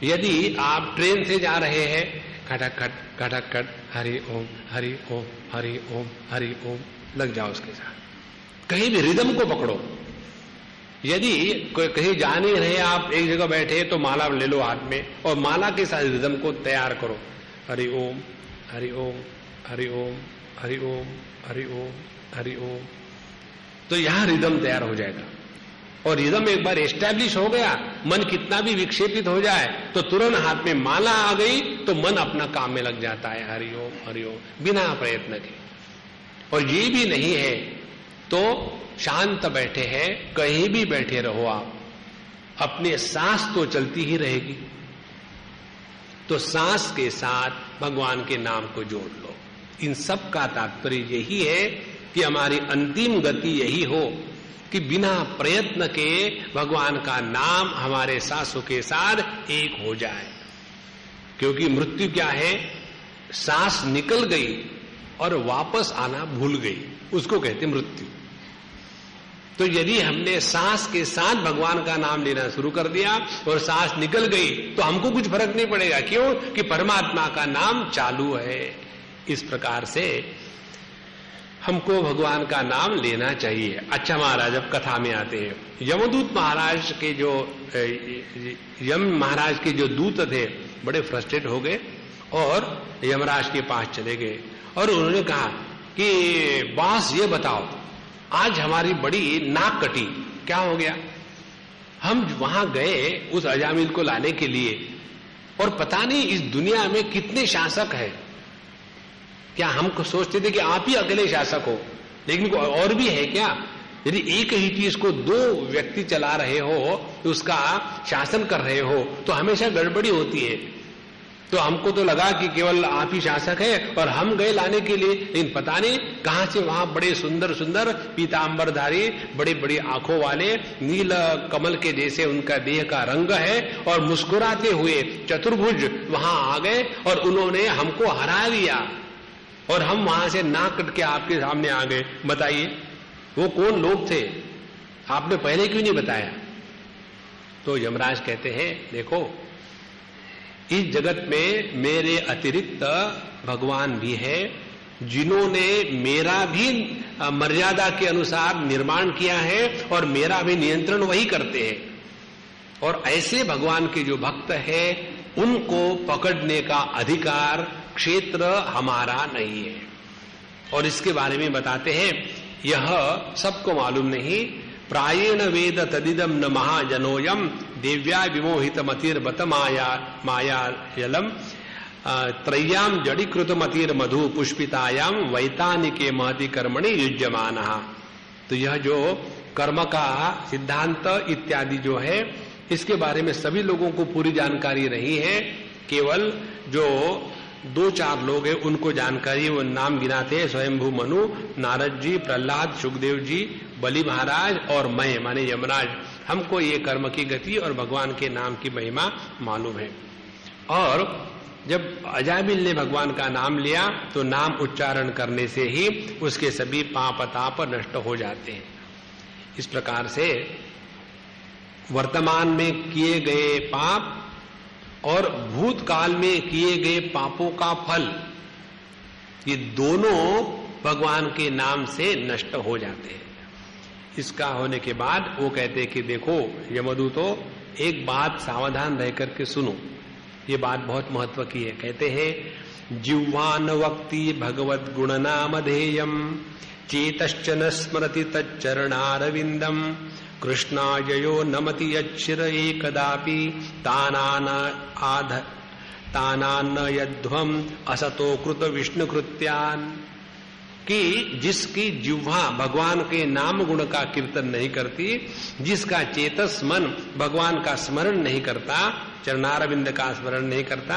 S1: यदि आप ट्रेन से जा रहे हैं, खटक खट खटक खट, हरि ओम हरि ओम हरि ओम हरि ओम, लग जाओ उसके साथ। कहीं भी रिदम को पकड़ो। यदि कहीं जा नहीं रहे, आप एक जगह बैठे, तो माला ले लो हाथ में और माला के साथ रिदम को तैयार करो। हरि ओम हरि ओम हरि ओम हरि ओम हरि ओम हरि ओम। तो यहां रिदम तैयार हो जाएगा। और रिदम एक बार एस्टैब्लिश हो गया, मन कितना भी विक्षेपित हो जाए तो तुरंत हाथ में माला आ गई तो मन अपना काम में लग जाता है, हरि ओम बिना प्रयत्न के। और ये भी नहीं है तो शांत बैठे हैं, कहीं भी बैठे रहो आप, अपने सांस तो चलती ही रहेगी। तो सांस के साथ भगवान के नाम को जोड़ लो। इन सब का तात्पर्य यही है कि हमारी अंतिम गति यही हो कि बिना प्रयत्न के भगवान का नाम हमारे सांसों के साथ एक हो जाए। क्योंकि मृत्यु क्या है, सांस निकल गई और वापस आना भूल गई, उसको कहते मृत्यु। तो यदि हमने सांस के साथ भगवान का नाम लेना शुरू कर दिया और सांस निकल गई तो हमको कुछ फर्क नहीं पड़ेगा। क्यों? कि परमात्मा का नाम चालू है। इस प्रकार से हमको भगवान का नाम लेना चाहिए। अच्छा महाराज, अब कथा में आते हैं। यमदूत महाराज के जो यम महाराज के जो दूत थे बड़े फ्रस्ट्रेट हो गए और यमराज के पास चले गए और उन्होंने कहा कि बॉस ये बताओ, आज हमारी बड़ी नाक कटी, क्या हो गया? हम वहां गए उस अजामिल को लाने के लिए और पता नहीं इस दुनिया में कितने शासक हैं। क्या हम सोचते थे कि आप ही अकेले शासक हो, लेकिन कोई और भी है क्या? यदि एक ही चीज को 2 व्यक्ति चला रहे हो, उसका शासन कर रहे हो, तो हमेशा गड़बड़ी होती है। तो हमको तो लगा कि केवल आप ही शासक है और हम गए लाने के लिए, लेकिन पता नहीं कहां से वहां बड़े सुंदर सुंदर पीतांबरधारी, बड़ी बड़ी आंखों वाले, नील कमल के जैसे उनका देह का रंग है और मुस्कुराते हुए चतुर्भुज वहां आ गए और उन्होंने हमको हरा दिया और हम वहां से नाक कट के आपके सामने आ गए। बताइए वो कौन लोग थे, आपने पहले क्यों नहीं बताया? तो यमराज कहते हैं, देखो इस जगत में मेरे अतिरिक्त भगवान भी है, जिन्होंने मेरा भी मर्यादा के अनुसार निर्माण किया है और मेरा भी नियंत्रण वही करते हैं। और ऐसे भगवान के जो भक्त है उनको पकड़ने का अधिकार क्षेत्र हमारा नहीं है। और इसके बारे में बताते हैं, यह सबको मालूम नहीं। प्रायेण वेद तदिदम न महाजनोयम देव्या विमोहित मतिर्बत माया यलम। त्रय्याम जड़ीकृत मतिर मधु पुष्पितायाम वैतानिके महति कर्मणि युज्यमानः। तो यह जो कर्म का सिद्धांत इत्यादि जो है, इसके बारे में सभी लोगों को पूरी जानकारी नहीं है। केवल जो 2-4 लोग हैं उनको जानकारी, वो नाम गिनाते हैं, स्वयंभू मनु, नारद जी, प्रहलाद, सुखदेव जी, बलि महाराज और मैं माने यमराज। हमको ये कर्म की गति और भगवान के नाम की महिमा मालूम है। और जब अजामिल ने भगवान का नाम लिया तो नाम उच्चारण करने से ही उसके सभी पाप ताप नष्ट हो जाते हैं। इस प्रकार से वर्तमान में किए गए पाप और भूतकाल में किए गए पापों का फल, ये दोनों भगवान के नाम से नष्ट हो जाते हैं। इसका होने के बाद वो कहते हैं कि देखो यमदूतो, एक बात सावधान रह करके सुनो, ये बात बहुत महत्व की है। कहते हैं जिह्वान वक्ति भगवत गुण नामधेयम चेतश्च न स्मरति तच्चरणारविंदम कृष्णाजयो नमति यच्छिर एकदापि तानान यध्वम असतो कृत विष्णु कृत्यान। कि जिसकी जिह्वा भगवान के नाम गुण का कीर्तन नहीं करती, जिसका चेतस मन भगवान का स्मरण नहीं करता, चरणारविंद का स्मरण नहीं करता,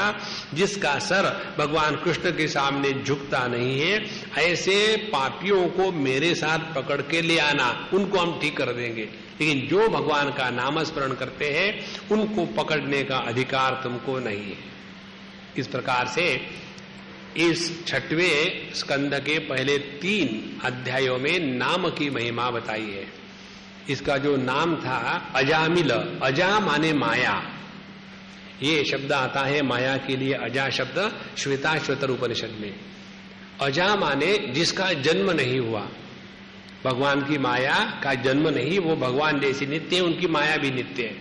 S1: जिसका सर भगवान कृष्ण के सामने झुकता नहीं है, ऐसे पापियों को मेरे साथ पकड़ के ले आना, उनको हम ठीक कर देंगे। लेकिन जो भगवान का नाम स्मरण करते हैं उनको पकड़ने का अधिकार तुमको नहीं है। इस प्रकार से इस 6वें स्कंद के पहले 3 अध्यायों में नाम की महिमा बताई है। इसका जो नाम था अजामिल, अजा माने माया, ये शब्द आता है माया के लिए अजा शब्द श्वेताश्वतर उपनिषद में। अजा माने जिसका जन्म नहीं हुआ, भगवान की माया का जन्म नहीं, वो भगवान जैसी नित्य, उनकी माया भी नित्य है।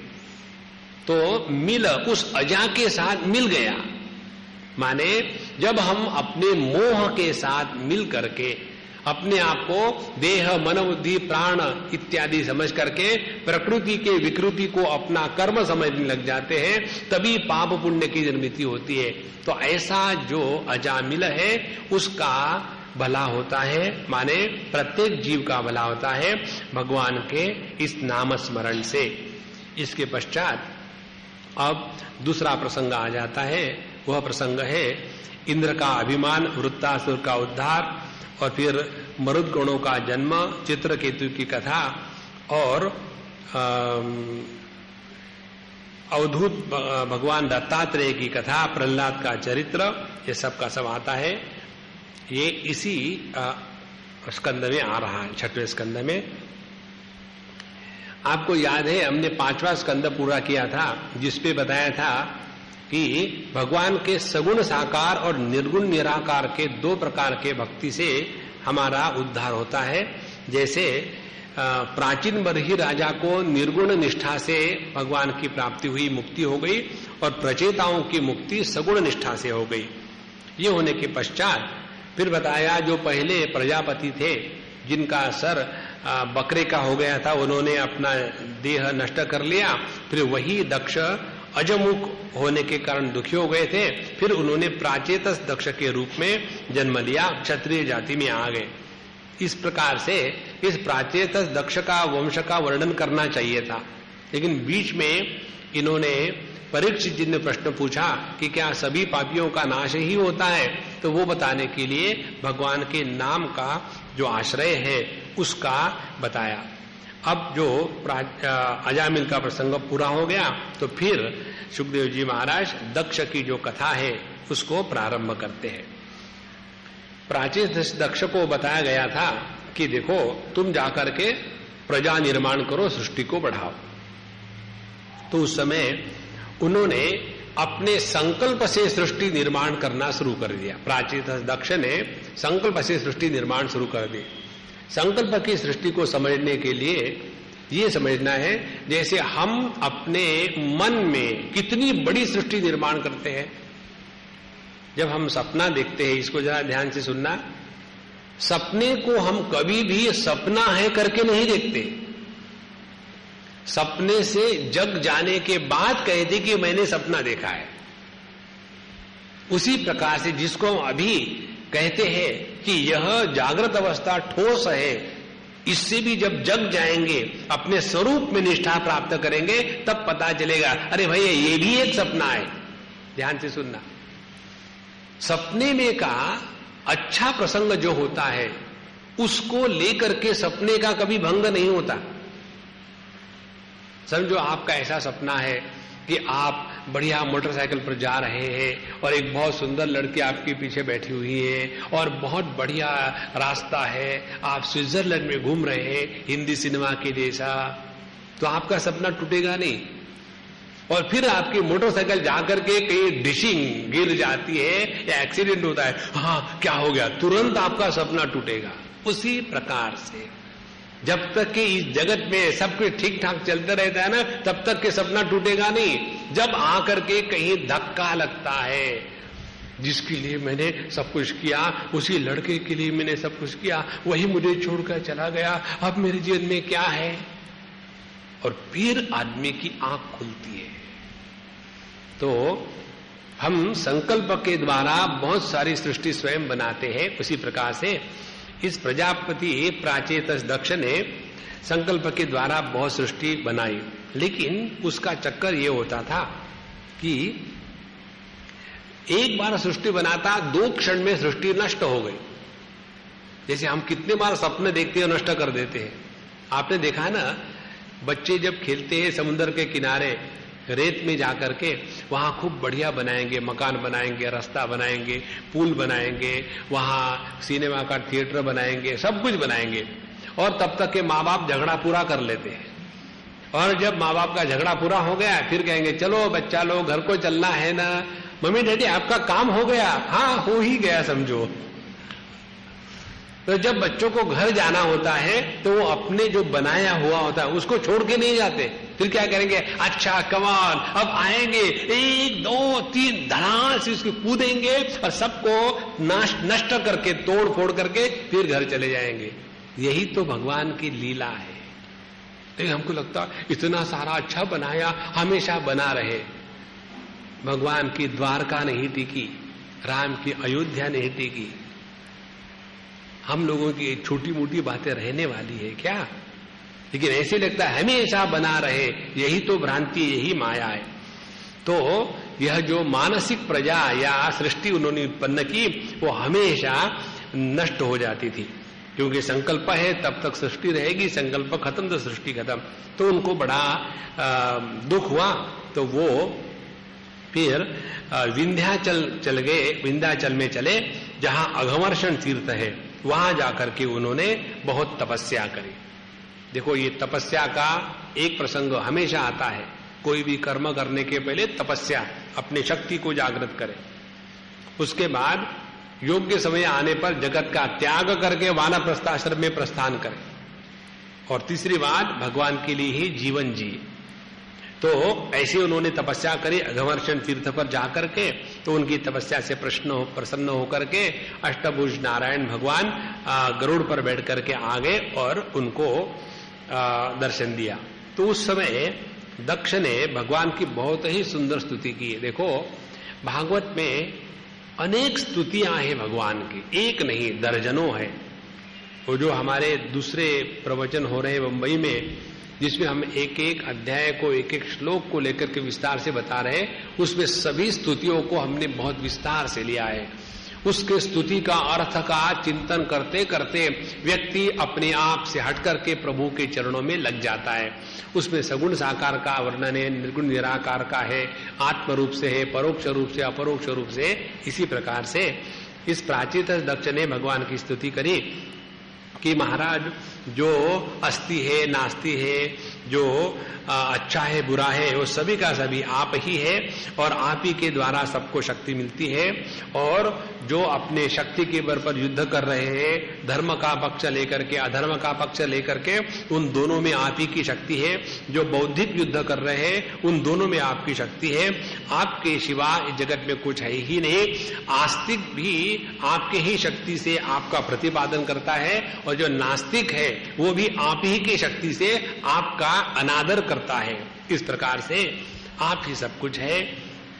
S1: तो मिल, उस अजा के साथ मिल गया, माने जब हम अपने मोह के साथ मिल करके अपने आप को देह मन बुद्धि प्राण इत्यादि समझ करके प्रकृति के विकृति को अपना कर्म समझने लग जाते हैं, तभी पाप पुण्य की निर्मिति होती है। तो ऐसा जो अजामिल है उसका भला होता है, माने प्रत्येक जीव का भला होता है भगवान के इस नाम स्मरण से। इसके पश्चात अब दूसरा प्रसंग आ जाता है, वह प्रसंग है इंद्र का अभिमान, वृत्तासुर का उद्धार, और फिर मरुद्गणों का जन्म, चित्रकेतु की कथा और अवधूत भगवान दत्तात्रेय की कथा, प्रहलाद का चरित्र, ये सब का सब आता है। ये इसी स्कंद में आ रहा है, 6वें स्कंद में। आपको याद है हमने 5वां स्कंद पूरा किया था, जिसपे बताया था कि भगवान के सगुण साकार और निर्गुण निराकार के 2 प्रकार के भक्ति से हमारा उद्धार होता है। जैसे प्राचीन बरही राजा को निर्गुण निष्ठा से भगवान की प्राप्ति हुई, मुक्ति हो गई, और प्रचेताओं की मुक्ति सगुण निष्ठा से हो गई। ये होने के पश्चात फिर बताया जो पहले प्रजापति थे, जिनका सर बकरे का हो गया था, उन्होंने अपना देह नष्ट कर लिया, फिर वही दक्ष अजमुख होने के कारण दुखी हो गए थे, फिर उन्होंने प्राचेतस दक्ष के रूप में जन्म लिया, क्षत्रिय जाति में आ गए। इस प्रकार से इस प्राचेतस दक्ष का वंश का वर्णन करना चाहिए था, लेकिन बीच में इन्होंने परीक्षित जी ने प्रश्न पूछा कि क्या सभी पापियों का नाश ही होता है, तो वो बताने के लिए भगवान के नाम का जो आश्रय है उसका बताया। अब जो अजामिल का प्रसंग पूरा हो गया तो फिर सुखदेव जी महाराज दक्ष की जो कथा है उसको प्रारंभ करते हैं। प्राचीन दक्ष को बताया गया था कि देखो तुम जाकर के प्रजा निर्माण करो, सृष्टि को बढ़ाओ। तो उस समय उन्होंने अपने संकल्प से सृष्टि निर्माण करना शुरू कर दिया। प्राचीन दक्ष ने संकल्प से सृष्टि निर्माण शुरू कर दी। संकल्प की सृष्टि को समझने के लिए ये समझना है जैसे हम अपने मन में कितनी बड़ी सृष्टि निर्माण करते हैं। जब हम सपना देखते हैं, इसको जरा ध्यान से सुनना, सपने को हम कभी भी सपना है करके नहीं देखते। सपने से जग जाने के बाद कहते कि मैंने सपना देखा है। उसी प्रकार से जिसको हम अभी कहते हैं कि यह जागृत अवस्था ठोस है, इससे भी जब जग जाएंगे, अपने स्वरूप में निष्ठा प्राप्त करेंगे, तब पता चलेगा अरे भैया ये भी एक सपना है। ध्यान से सुनना, सपने में का अच्छा प्रसंग जो होता है उसको लेकर के सपने का कभी भंग नहीं होता। समझो आपका ऐसा सपना है कि आप बढ़िया मोटरसाइकिल पर जा रहे हैं और एक बहुत सुंदर लड़की आपके पीछे बैठी हुई है और बहुत बढ़िया रास्ता है, आप स्विट्जरलैंड में घूम रहे हैं हिंदी सिनेमा के जैसा, तो आपका सपना टूटेगा नहीं। और फिर आपकी मोटरसाइकिल जाकर के कहीं डिशिंग गिर जाती है या एक्सीडेंट होता है, हाँ क्या हो गया, तुरंत आपका सपना टूटेगा। उसी प्रकार से जब तक कि इस जगत में सब कुछ ठीक ठाक चलता रहता है ना, तब तक के सपना टूटेगा नहीं। जब आकर के कहीं धक्का लगता है, जिसके लिए मैंने सब कुछ किया, उसी लड़के के लिए मैंने सब कुछ किया, वही मुझे छोड़कर चला गया, अब मेरे जीवन में क्या है, और फिर आदमी की आंख खुलती है। तो हम संकल्प के द्वारा बहुत सारी सृष्टि स्वयं बनाते हैं। उसी प्रकार से इस प्रजापति प्राचेतस दक्ष ने संकल्प के द्वारा बहुत सृष्टि बनाई, लेकिन उसका चक्कर ये होता था कि एक बार सृष्टि बनाता, 2 क्षण में सृष्टि नष्ट हो गई। जैसे हम कितने बार सपने देखते हैं, नष्ट कर देते हैं। आपने देखा ना, बच्चे जब खेलते हैं समुद्र के किनारे रेत में जाकर के, वहां खूब बढ़िया बनाएंगे, मकान बनाएंगे, रास्ता बनाएंगे, पुल बनाएंगे, वहां सिनेमा का थिएटर बनाएंगे, सब कुछ बनाएंगे, और तब तक के माँ बाप झगड़ा पूरा कर लेते हैं। और जब माँ बाप का झगड़ा पूरा हो गया, फिर कहेंगे चलो बच्चा लोग घर को चलना है ना, मम्मी डैडी आपका काम हो गया, हाँ हो ही गया समझो। तो जब बच्चों को घर जाना होता है तो वो अपने जो बनाया हुआ होता है उसको छोड़ के नहीं जाते। फिर क्या करेंगे, अच्छा कमान अब आएंगे, 1 2 3 धड़ाम से उसको कूदेंगे और सबको नष्ट करके, तोड़ फोड़ करके फिर घर चले जाएंगे। यही तो भगवान की लीला है। तो हमको लगता इतना सारा अच्छा बनाया, हमेशा बना रहे। भगवान की द्वारका नहीं टिकी, राम की अयोध्या नहीं टिकी, हम लोगों की छोटी मोटी बातें रहने वाली है क्या? लेकिन ऐसे लगता है हमेशा बना रहे, यही तो भ्रांति, यही माया है। तो यह जो मानसिक प्रजा या सृष्टि उन्होंने उत्पन्न की, वो हमेशा नष्ट हो जाती थी, क्योंकि संकल्प है तब तक सृष्टि रहेगी, संकल्प खत्म तो सृष्टि खत्म। तो उनको बड़ा दुख हुआ, तो वो फिर विंध्याचल चल गए, विंध्याचल में चले जहां अघमर्षण तीर्थ है, वहां जाकर के उन्होंने बहुत तपस्या करी। देखो ये तपस्या का एक प्रसंग हमेशा आता है, कोई भी कर्म करने के पहले तपस्या, अपनी शक्ति को जागृत करे, उसके बाद योग्य समय आने पर जगत का त्याग करके वानप्रस्थाश्रम में प्रस्थान करे, और तीसरी बात भगवान के लिए ही जीवन जिए। तो ऐसे उन्होंने तपस्या करी अघमर्षण तीर्थ पर जाकर के। तो उनकी तपस्या से प्रसन्न होकर के अष्टभुज नारायण भगवान गरुड़ पर बैठ करके आ गए और उनको दर्शन दिया। तो उस समय दक्ष ने भगवान की बहुत ही सुंदर स्तुति की है। देखो भागवत में अनेक स्तुतियां हैं भगवान की, एक नहीं दर्जनों है। वो जो हमारे दूसरे प्रवचन हो रहे हैं मुंबई में, जिसमें हम एक एक अध्याय को, एक एक श्लोक को लेकर के विस्तार से बता रहे हैं, उसमें सभी स्तुतियों को हमने बहुत विस्तार से लिया है। उसके स्तुति का अर्थ का चिंतन करते करते व्यक्ति अपने आप से हट करके प्रभु के चरणों में लग जाता है। उसमें सगुण साकार का वर्णन है, निर्गुण निराकार का है, आत्म रूप से है, परोक्ष रूप से, अपरोक्ष रूप से। इसी प्रकार से इस प्राचीन दक्ष ने भगवान की स्तुति करी कि महाराज जो अस्ति है, नास्ति है, जो अच्छा है, बुरा है, वो सभी का सभी आप ही है, और आप ही के द्वारा सबको शक्ति मिलती है। और जो अपने शक्ति के बल पर युद्ध कर रहे हैं, धर्म का पक्ष लेकर के, अधर्म का पक्ष लेकर के, उन दोनों में आप ही की शक्ति है। जो बौद्धिक युद्ध कर रहे हैं, उन दोनों में आपकी शक्ति है। आपके सिवा इस जगत में कुछ है ही नहीं। आस्तिक भी आपके ही शक्ति से आपका प्रतिपादन करता है, और जो नास्तिक है वो भी आप ही की शक्ति से आपका अनादर करता है। इस प्रकार से आप ही सब कुछ है।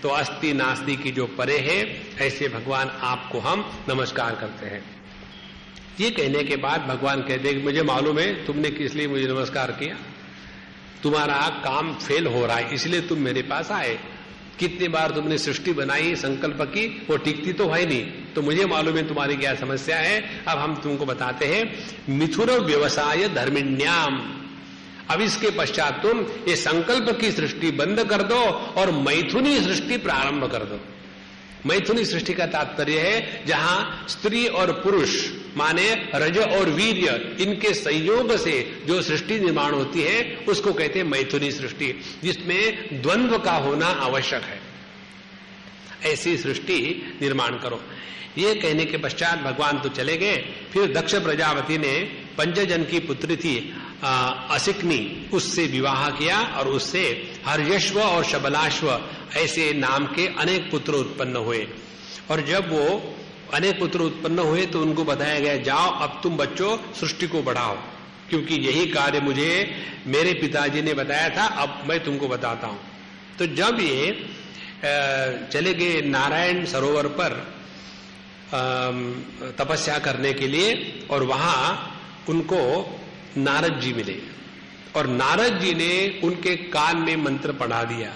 S1: तो अस्ति नास्ति की जो परे है, ऐसे भगवान आपको हम नमस्कार करते हैं। ये कहने के बाद भगवान कहते हैं कि मुझे मालूम है तुमने किस लिए मुझे नमस्कार किया, तुम्हारा काम फेल हो रहा है इसलिए तुम मेरे पास आए। कितनी बार तुमने सृष्टि बनाई, संकल्प की, वो टिकती तो है नहीं, तो मुझे मालूम है तुम्हारी क्या समस्या है। अब हम तुमको बताते हैं, मिथुन व्यवसाय धर्मिण्याम। अब इसके पश्चात तुम ये संकल्प की सृष्टि बंद कर दो और मैथुनी सृष्टि प्रारंभ कर दो। मैथुनी सृष्टि का तात्पर्य है जहां स्त्री और पुरुष माने रज और वीर्य इनके संयोग से जो सृष्टि निर्माण होती है उसको कहते हैं मैथुनी सृष्टि, जिसमें द्वंद्व का होना आवश्यक है। ऐसी सृष्टि निर्माण करो। ये कहने के पश्चात भगवान तो चले गए। फिर दक्ष प्रजापति ने पंचजन की पुत्री थी असिकनी, उससे विवाह किया और उससे हर्यश्व और शबलाश्व ऐसे नाम के अनेक पुत्र उत्पन्न हुए। और जब वो अनेक पुत्र उत्पन्न हुए तो उनको बताया गया, जाओ अब तुम बच्चों सृष्टि को बढ़ाओ, क्योंकि यही कार्य मुझे मेरे पिताजी ने बताया था, अब मैं तुमको बताता हूं। तो जब ये चले गए नारायण सरोवर पर तपस्या करने के लिए, और वहां उनको नारद जी मिले और नारद जी ने उनके कान में मंत्र पढ़ा दिया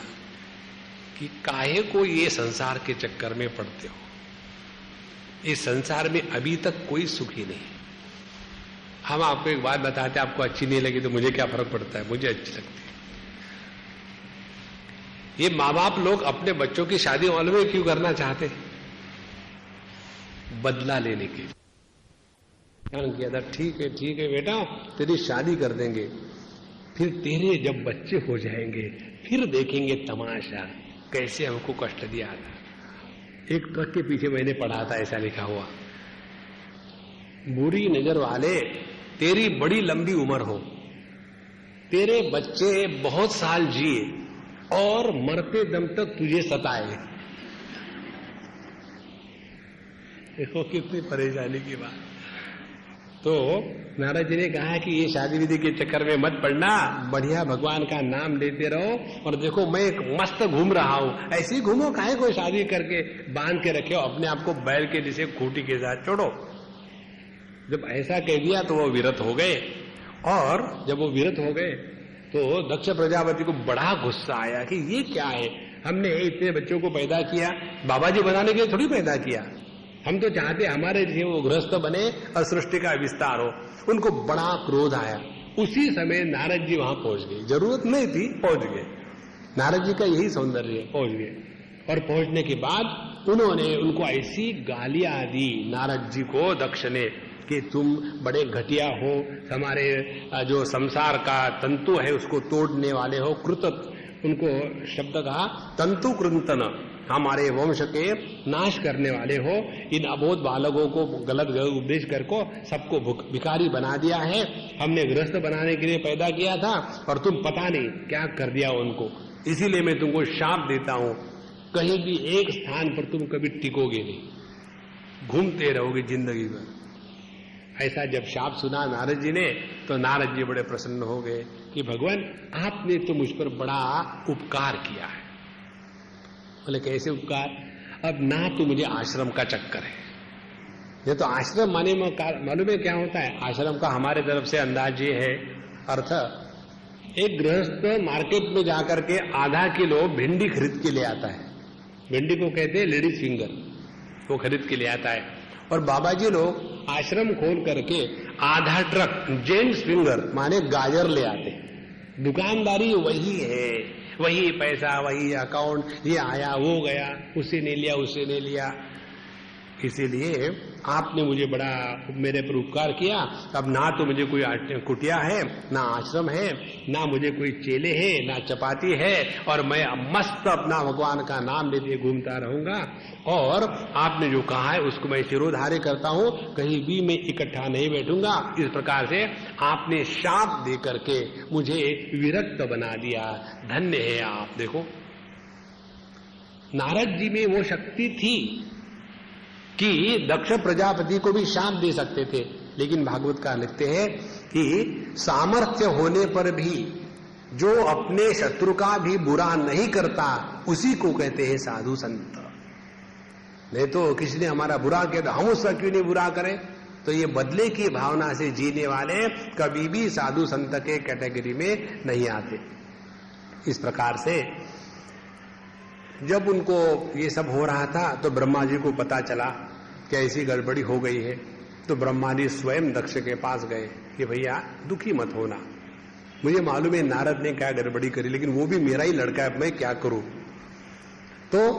S1: कि काहे को ये संसार के चक्कर में पड़ते हो, इस संसार में अभी तक कोई सुखी नहीं। हम आपको एक बात बताते, आपको अच्छी नहीं लगी तो मुझे क्या फर्क पड़ता है, मुझे अच्छी लगती है। ये माँ बाप लोग अपने बच्चों की शादी मालूम है क्यों करना चाहते हैं? बदला लेने के लिए। किया था, ठीक है बेटा तेरी शादी कर देंगे, फिर तेरे जब बच्चे हो जाएंगे फिर देखेंगे तमाशा कैसे हमको कष्ट दिया था। एक ट्रक के पीछे मैंने पढ़ा था, ऐसा लिखा हुआ, बुरी नजर वाले तेरी बड़ी लंबी उम्र हो, तेरे बच्चे बहुत साल जिए और मरते दम तक तुझे सताए। देखो कितनी परेशानी की बात। तो नारद जी ने कहा कि ये शादी विधि के चक्कर में मत पड़ना, बढ़िया भगवान का नाम लेते रहो। और देखो मैं एक मस्त घूम रहा हूं, ऐसे ही घूमो, काहे को शादी करके बांध के रखे हो अपने आप को बैल के जैसे खूंटी के साथ छोड़ो। जब ऐसा कह दिया तो वो विरत हो गए, और जब वो विरत हो गए तो दक्ष प्रजापति को बड़ा गुस्सा आया कि ये क्या है, हमने इतने बच्चों को पैदा किया, बाबा जी बनाने के लिए थोड़ी पैदा किया, हम तो चाहते हमारे लिए वो गृहस्थ बने और सृष्टि का विस्तार हो। उनको बड़ा क्रोध आया। उसी समय नारद जी वहां पहुंच गए, जरूरत नहीं थी, पहुंच गए। नारद जी का यही सौंदर्य, पहुंच गए। और पहुंचने के बाद उन्होंने उनको ऐसी गालियां दी नारद जी को दक्ष ने कि तुम बड़े घटिया हो, हमारे जो संसार का तंतु है उसको तोड़ने वाले हो, कृत, उनको शब्द कहा तंतु कृंतन, हमारे वंश के नाश करने वाले हो। इन अबोध बालकों को गलत उपदेश करके सबको भिखारी बना दिया है, हमने गृहस्थ बनाने के लिए पैदा किया था और तुम पता नहीं क्या कर दिया उनको। इसीलिए मैं तुमको शाप देता हूं, कहीं भी एक स्थान पर तुम कभी टिकोगे नहीं, घूमते रहोगे जिंदगी भर। ऐसा जब शाप सुना नारद जी ने तो नारद जी बड़े प्रसन्न हो गए कि भगवान आपने तो मुझ पर बड़ा उपकार किया है। बोले कैसे उपकार? अब ना तो मुझे आश्रम का चक्कर है, ये तो आश्रम माने मालूम है क्या होता है? आश्रम का हमारे तरफ से अंदाज ये है, अर्थ एक गृहस्थ मार्केट में जाकर के आधा किलो भिंडी खरीद के ले आता है, भिंडी को कहते हैं लेडीज फिंगर, वो खरीद के ले आता है। और बाबा जी लोग आश्रम खोल करके आधा ट्रक जेंट्स फिंगर माने गाजर ले आते। दुकानदारी वही है, वही पैसा, वही अकाउंट, ये आया वो गया, उससे नहीं लिया उससे नहीं लिया। इसीलिए आपने मुझे बड़ा मेरे पर उपकार किया। अब ना तो मुझे कोई कुटिया है, ना आश्रम है, ना मुझे कोई चेले है, ना चपाती है, और मैं मस्त अपना भगवान का नाम लेते घूमता रहूंगा। और आपने जो कहा है उसको मैं शिरोधार्य करता हूं, कहीं भी मैं इकट्ठा नहीं बैठूंगा। इस प्रकार से आपने शाप दे करके मुझे विरक्त बना दिया, धन्य है आप। देखो नारद जी में वो शक्ति थी कि दक्ष प्रजापति को भी शाप दे सकते थे, लेकिन भागवत का लिखते हैं कि सामर्थ्य होने पर भी जो अपने शत्रु का भी बुरा नहीं करता उसी को कहते हैं साधु संत। नहीं तो किसी ने हमारा बुरा किया तो हम उसका क्यों नहीं बुरा करें। तो ये बदले की भावना से जीने वाले कभी भी साधु संत के कैटेगरी में नहीं आते। इस प्रकार से जब उनको ये सब हो रहा था तो ब्रह्मा जी को पता चला कि ऐसी गड़बड़ी हो गई है। तो ब्रह्मा जी स्वयं दक्ष के पास गए कि भैया दुखी मत होना, मुझे मालूम है नारद ने क्या गड़बड़ी करी, लेकिन वो भी मेरा ही लड़का है, मैं क्या करूं। तो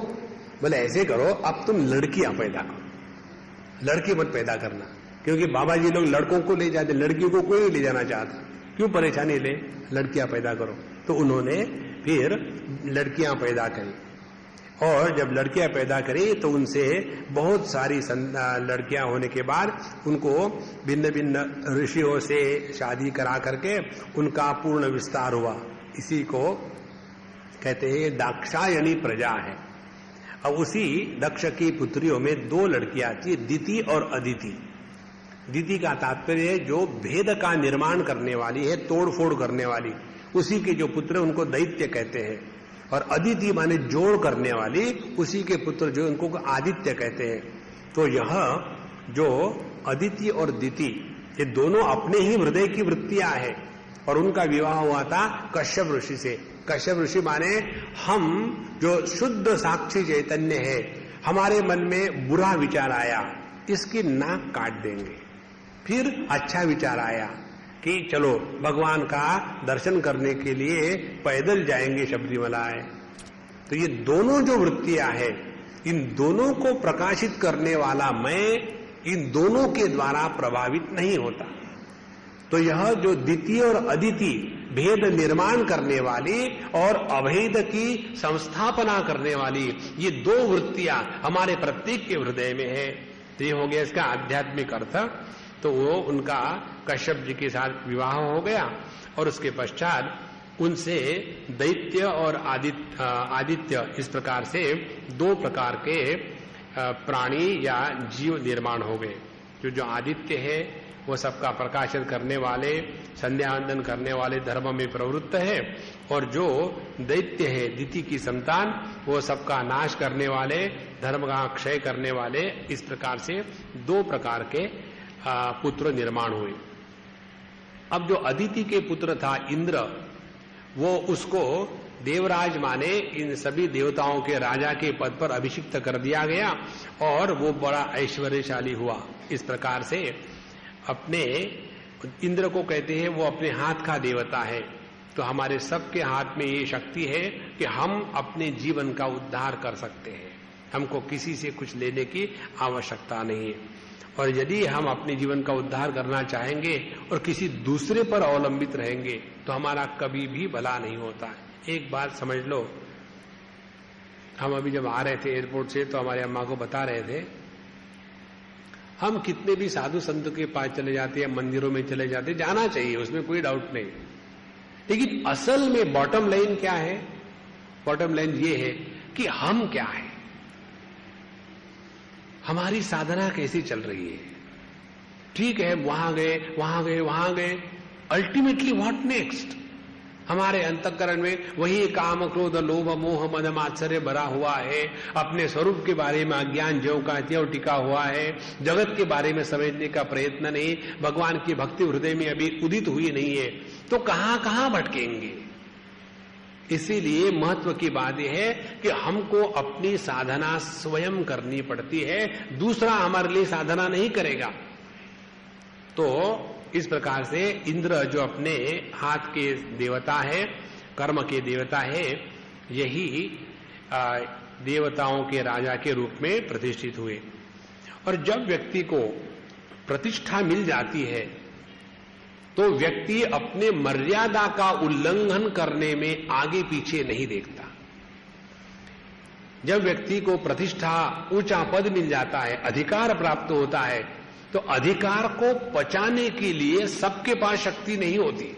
S1: बोले ऐसे करो, अब तुम लड़कियां पैदा करो, लड़की मत पैदा करना, क्योंकि बाबा जी लोग लड़कों को ले जाते, लड़कियों को कोई नहीं ले जाना चाहता, क्यों परेशानी ले, लड़कियां पैदा करो। तो उन्होंने फिर लड़कियां पैदा करी, और जब लड़कियां पैदा करी तो उनसे बहुत सारी लड़कियां होने के बाद उनको भिन्न भिन्न ऋषियों से शादी करा करके उनका पूर्ण विस्तार हुआ। इसी को कहते हैं दाक्षायणी प्रजा है। अब उसी दक्ष की पुत्रियों में 2 लड़कियां थी, दिति और अदिति। दिति का तात्पर्य है जो भेद का निर्माण करने वाली है, तोड़फोड़ करने वाली, उसी के जो पुत्र उनको दैत्य कहते हैं। और अदिति माने जोड़ करने वाली, उसी के पुत्र जो उनको आदित्य कहते हैं। तो यह जो अदिति और दिति ये दोनों अपने ही हृदय की वृत्तियां हैं, और उनका विवाह हुआ था कश्यप ऋषि से। कश्यप ऋषि माने हम जो शुद्ध साक्षी चैतन्य है, हमारे मन में बुरा विचार आया, इसकी नाक काट देंगे। फिर अच्छा विचार आया कि चलो भगवान का दर्शन करने के लिए पैदल जाएंगे शबरीमलाएं। तो ये दोनों जो वृत्तियां हैं, इन दोनों को प्रकाशित करने वाला मैं इन दोनों के द्वारा प्रभावित नहीं होता। तो यह जो द्वितीय और अदिति भेद निर्माण करने वाली और अभेद की संस्थापना करने वाली, ये 2 वृत्तियां हमारे प्रत्येक के हृदय में है। तो ये हो गया इसका आध्यात्मिक अर्थ। तो वो उनका कश्यप जी के साथ विवाह हो गया, और उसके पश्चात उनसे दैत्य और आदित्य इस प्रकार से 2 प्रकार के प्राणी या जीव निर्माण हो गए। जो आदित्य है वो सबका प्रकाशन करने वाले, संध्यावंदन करने वाले, धर्म में प्रवृत्त है, और जो दैत्य है दिति की संतान, वो सबका नाश करने वाले, धर्म का क्षय करने वाले। इस प्रकार से 2 प्रकार के पुत्र निर्माण हुए। अब जो अदिति के पुत्र था इंद्र, वो उसको देवराज माने इन सभी देवताओं के राजा के पद पर अभिषिक्त कर दिया गया, और वो बड़ा ऐश्वर्यशाली हुआ। इस प्रकार से अपने इंद्र को कहते हैं वो अपने हाथ का देवता है। तो हमारे सबके हाथ में ये शक्ति है कि हम अपने जीवन का उद्धार कर सकते हैं, हमको किसी से कुछ लेने की आवश्यकता नहीं है। और यदि हम अपने जीवन का उद्धार करना चाहेंगे और किसी दूसरे पर अवलंबित रहेंगे तो हमारा कभी भी भला नहीं होता है। एक बात समझ लो, हम अभी जब आ रहे थे एयरपोर्ट से तो हमारे अम्मा को बता रहे थे, हम कितने भी साधु संत के पास चले जाते हैं, मंदिरों में चले जाते, जाना चाहिए, उसमें कोई डाउट नहीं, लेकिन असल में बॉटम लाइन क्या है? बॉटम लाइन ये है कि हम क्या है, हमारी साधना कैसी चल रही है। ठीक है, वहां गए वहां गए वहां गए, अल्टीमेटली व्हाट नेक्स्ट? हमारे अंतःकरण में वही काम क्रोध लोभ मोह मद मात्सर्य भरा हुआ है, अपने स्वरूप के बारे में अज्ञान ज्यों का त्यों टिका हुआ है, जगत के बारे में समझने का प्रयत्न नहीं, भगवान की भक्ति हृदय में अभी उदित हुई नहीं है, तो कहां कहां भटकेंगे। इसीलिए महत्व की बात यह है कि हमको अपनी साधना स्वयं करनी पड़ती है, दूसरा हमारे लिए साधना नहीं करेगा। तो इस प्रकार से इंद्र जो अपने हाथ के देवता है, कर्म के देवता है, यही देवताओं के राजा के रूप में प्रतिष्ठित हुए। और जब व्यक्ति को प्रतिष्ठा मिल जाती है तो व्यक्ति अपने मर्यादा का उल्लंघन करने में आगे पीछे नहीं देखता। जब व्यक्ति को प्रतिष्ठा, ऊंचा पद मिल जाता है, अधिकार प्राप्त होता है, तो अधिकार को पचाने के लिए सबके पास शक्ति नहीं होती।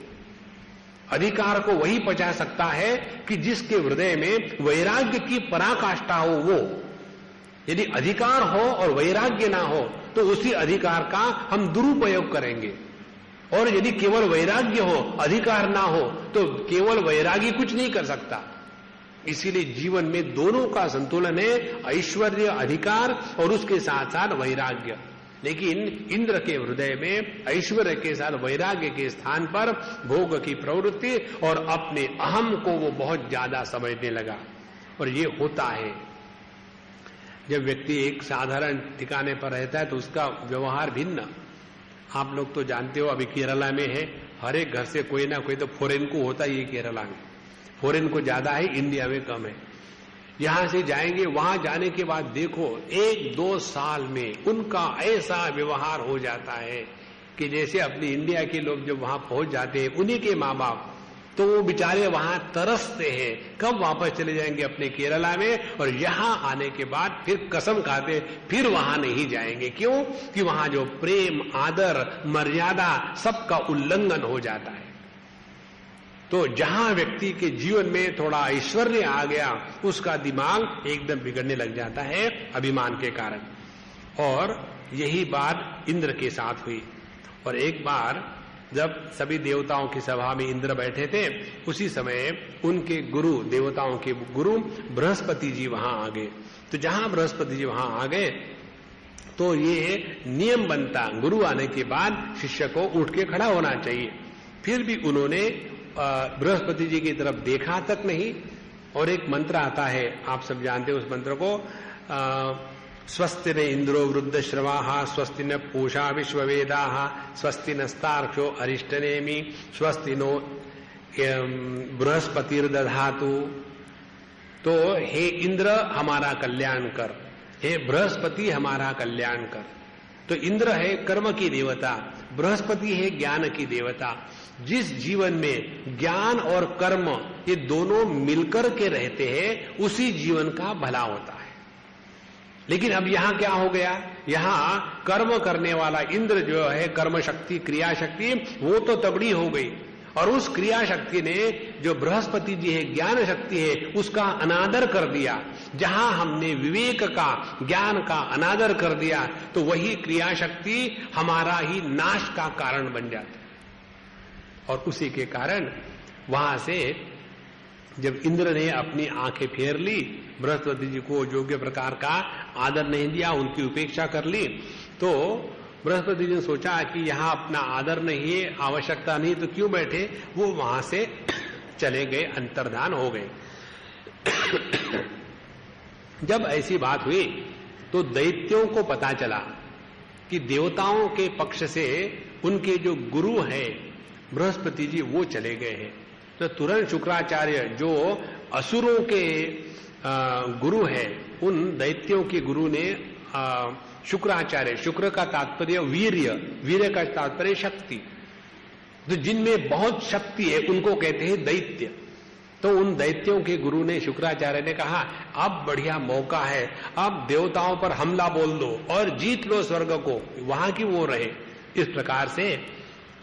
S1: अधिकार को वही पचा सकता है कि जिसके हृदय में वैराग्य की पराकाष्ठा हो। वो यदि अधिकार हो और वैराग्य ना हो तो उसी अधिकार का हम दुरुपयोग करेंगे, और यदि केवल वैराग्य हो, अधिकार ना हो, तो केवल वैरागी कुछ नहीं कर सकता। इसीलिए जीवन में दोनों का संतुलन है, ऐश्वर्य, अधिकार और उसके साथ साथ वैराग्य। लेकिन इंद्र के हृदय में ऐश्वर्य के साथ वैराग्य के स्थान पर भोग की प्रवृत्ति और अपने अहम को वो बहुत ज्यादा समझने लगा। और ये होता है जब व्यक्ति एक साधारण ठिकाने पर रहता है तो उसका व्यवहार भिन्न। आप लोग तो जानते हो, अभी केरला में है, हर एक घर से कोई ना कोई तो फॉरेन को होता ही है। केरला में फॉरेन को ज्यादा है, इंडिया में कम है। यहां से जाएंगे, वहां जाने के बाद देखो 1-2 साल में उनका ऐसा व्यवहार हो जाता है कि जैसे अपने इंडिया के लोग जब वहां पहुंच जाते हैं, उन्हीं के माँ बाप तो वो बेचारे वहां तरसते हैं कब वापस चले जाएंगे अपने केरला में, और यहां आने के बाद फिर कसम खाते फिर वहां नहीं जाएंगे। क्यों? कि वहां जो प्रेम, आदर, मर्यादा सबका उल्लंघन हो जाता है। तो जहां व्यक्ति के जीवन में थोड़ा ऐश्वर्य आ गया, उसका दिमाग एकदम बिगड़ने लग जाता है अभिमान के कारण। और यही बात इंद्र के साथ हुई। और एक बार जब सभी देवताओं की सभा में इंद्र बैठे थे, उसी समय उनके गुरु, देवताओं के गुरु बृहस्पति जी वहां आ गए। तो जहां बृहस्पति जी वहां आ गए तो ये नियम बनता, गुरु आने के बाद शिष्य को उठ के खड़ा होना चाहिए। फिर भी उन्होंने बृहस्पति जी की तरफ देखा तक नहीं। और एक मंत्र आता है, आप सब जानते हो उस मंत्र को, स्वस्ति न इंद्रो वृद्धश्रवा, स्वस्ति न पूषा विश्ववेदा, स्वस्ति नस्तार्क्ष्यो अरिष्टनेमि, स्वस्ति नो बृहस्पतिर्दधातु। तो हे इंद्र हमारा कल्याण कर, हे बृहस्पति हमारा कल्याण कर। तो इंद्र है कर्म की देवता, बृहस्पति है ज्ञान की देवता। जिस जीवन में ज्ञान और कर्म ये दोनों मिलकर के रहते हैं, उसी जीवन का भला होता है। लेकिन अब यहां क्या हो गया, यहां कर्म करने वाला इंद्र जो है, कर्म शक्ति, क्रिया शक्ति, वो तो तगड़ी हो गई। और उस क्रिया शक्ति ने जो बृहस्पति जी है, ज्ञान शक्ति है, उसका अनादर कर दिया। जहां हमने विवेक का, ज्ञान का अनादर कर दिया, तो वही क्रिया शक्ति हमारा ही नाश का कारण बन जाती है। और उसी के कारण वहां से जब इंद्र ने अपनी आंखें फेर ली, बृहस्पति जी को योग्य प्रकार का आदर नहीं दिया, उनकी उपेक्षा कर ली, तो बृहस्पति जी ने सोचा कि यहां अपना आदर नहीं है, आवश्यकता नहीं, तो क्यों बैठे। वो वहां से चले गए, अंतर्धान हो गए। जब ऐसी बात हुई तो दैत्यों को पता चला कि देवताओं के पक्ष से उनके जो गुरु हैं बृहस्पति जी, वो चले गए हैं। तो तुरंत शुक्राचार्य जो असुरों के गुरु हैं, उन दैत्यों के गुरु ने शुक्राचार्य, शुक्र का तात्पर्य वीर्य, वीर्य का तात्पर्य शक्ति, तो जिनमें बहुत शक्ति है उनको कहते हैं दैत्य। तो उन दैत्यों के गुरु ने, शुक्राचार्य ने कहा, अब बढ़िया मौका है, अब देवताओं पर हमला बोल दो और जीत लो स्वर्ग को, वहां की वो रहे। इस प्रकार से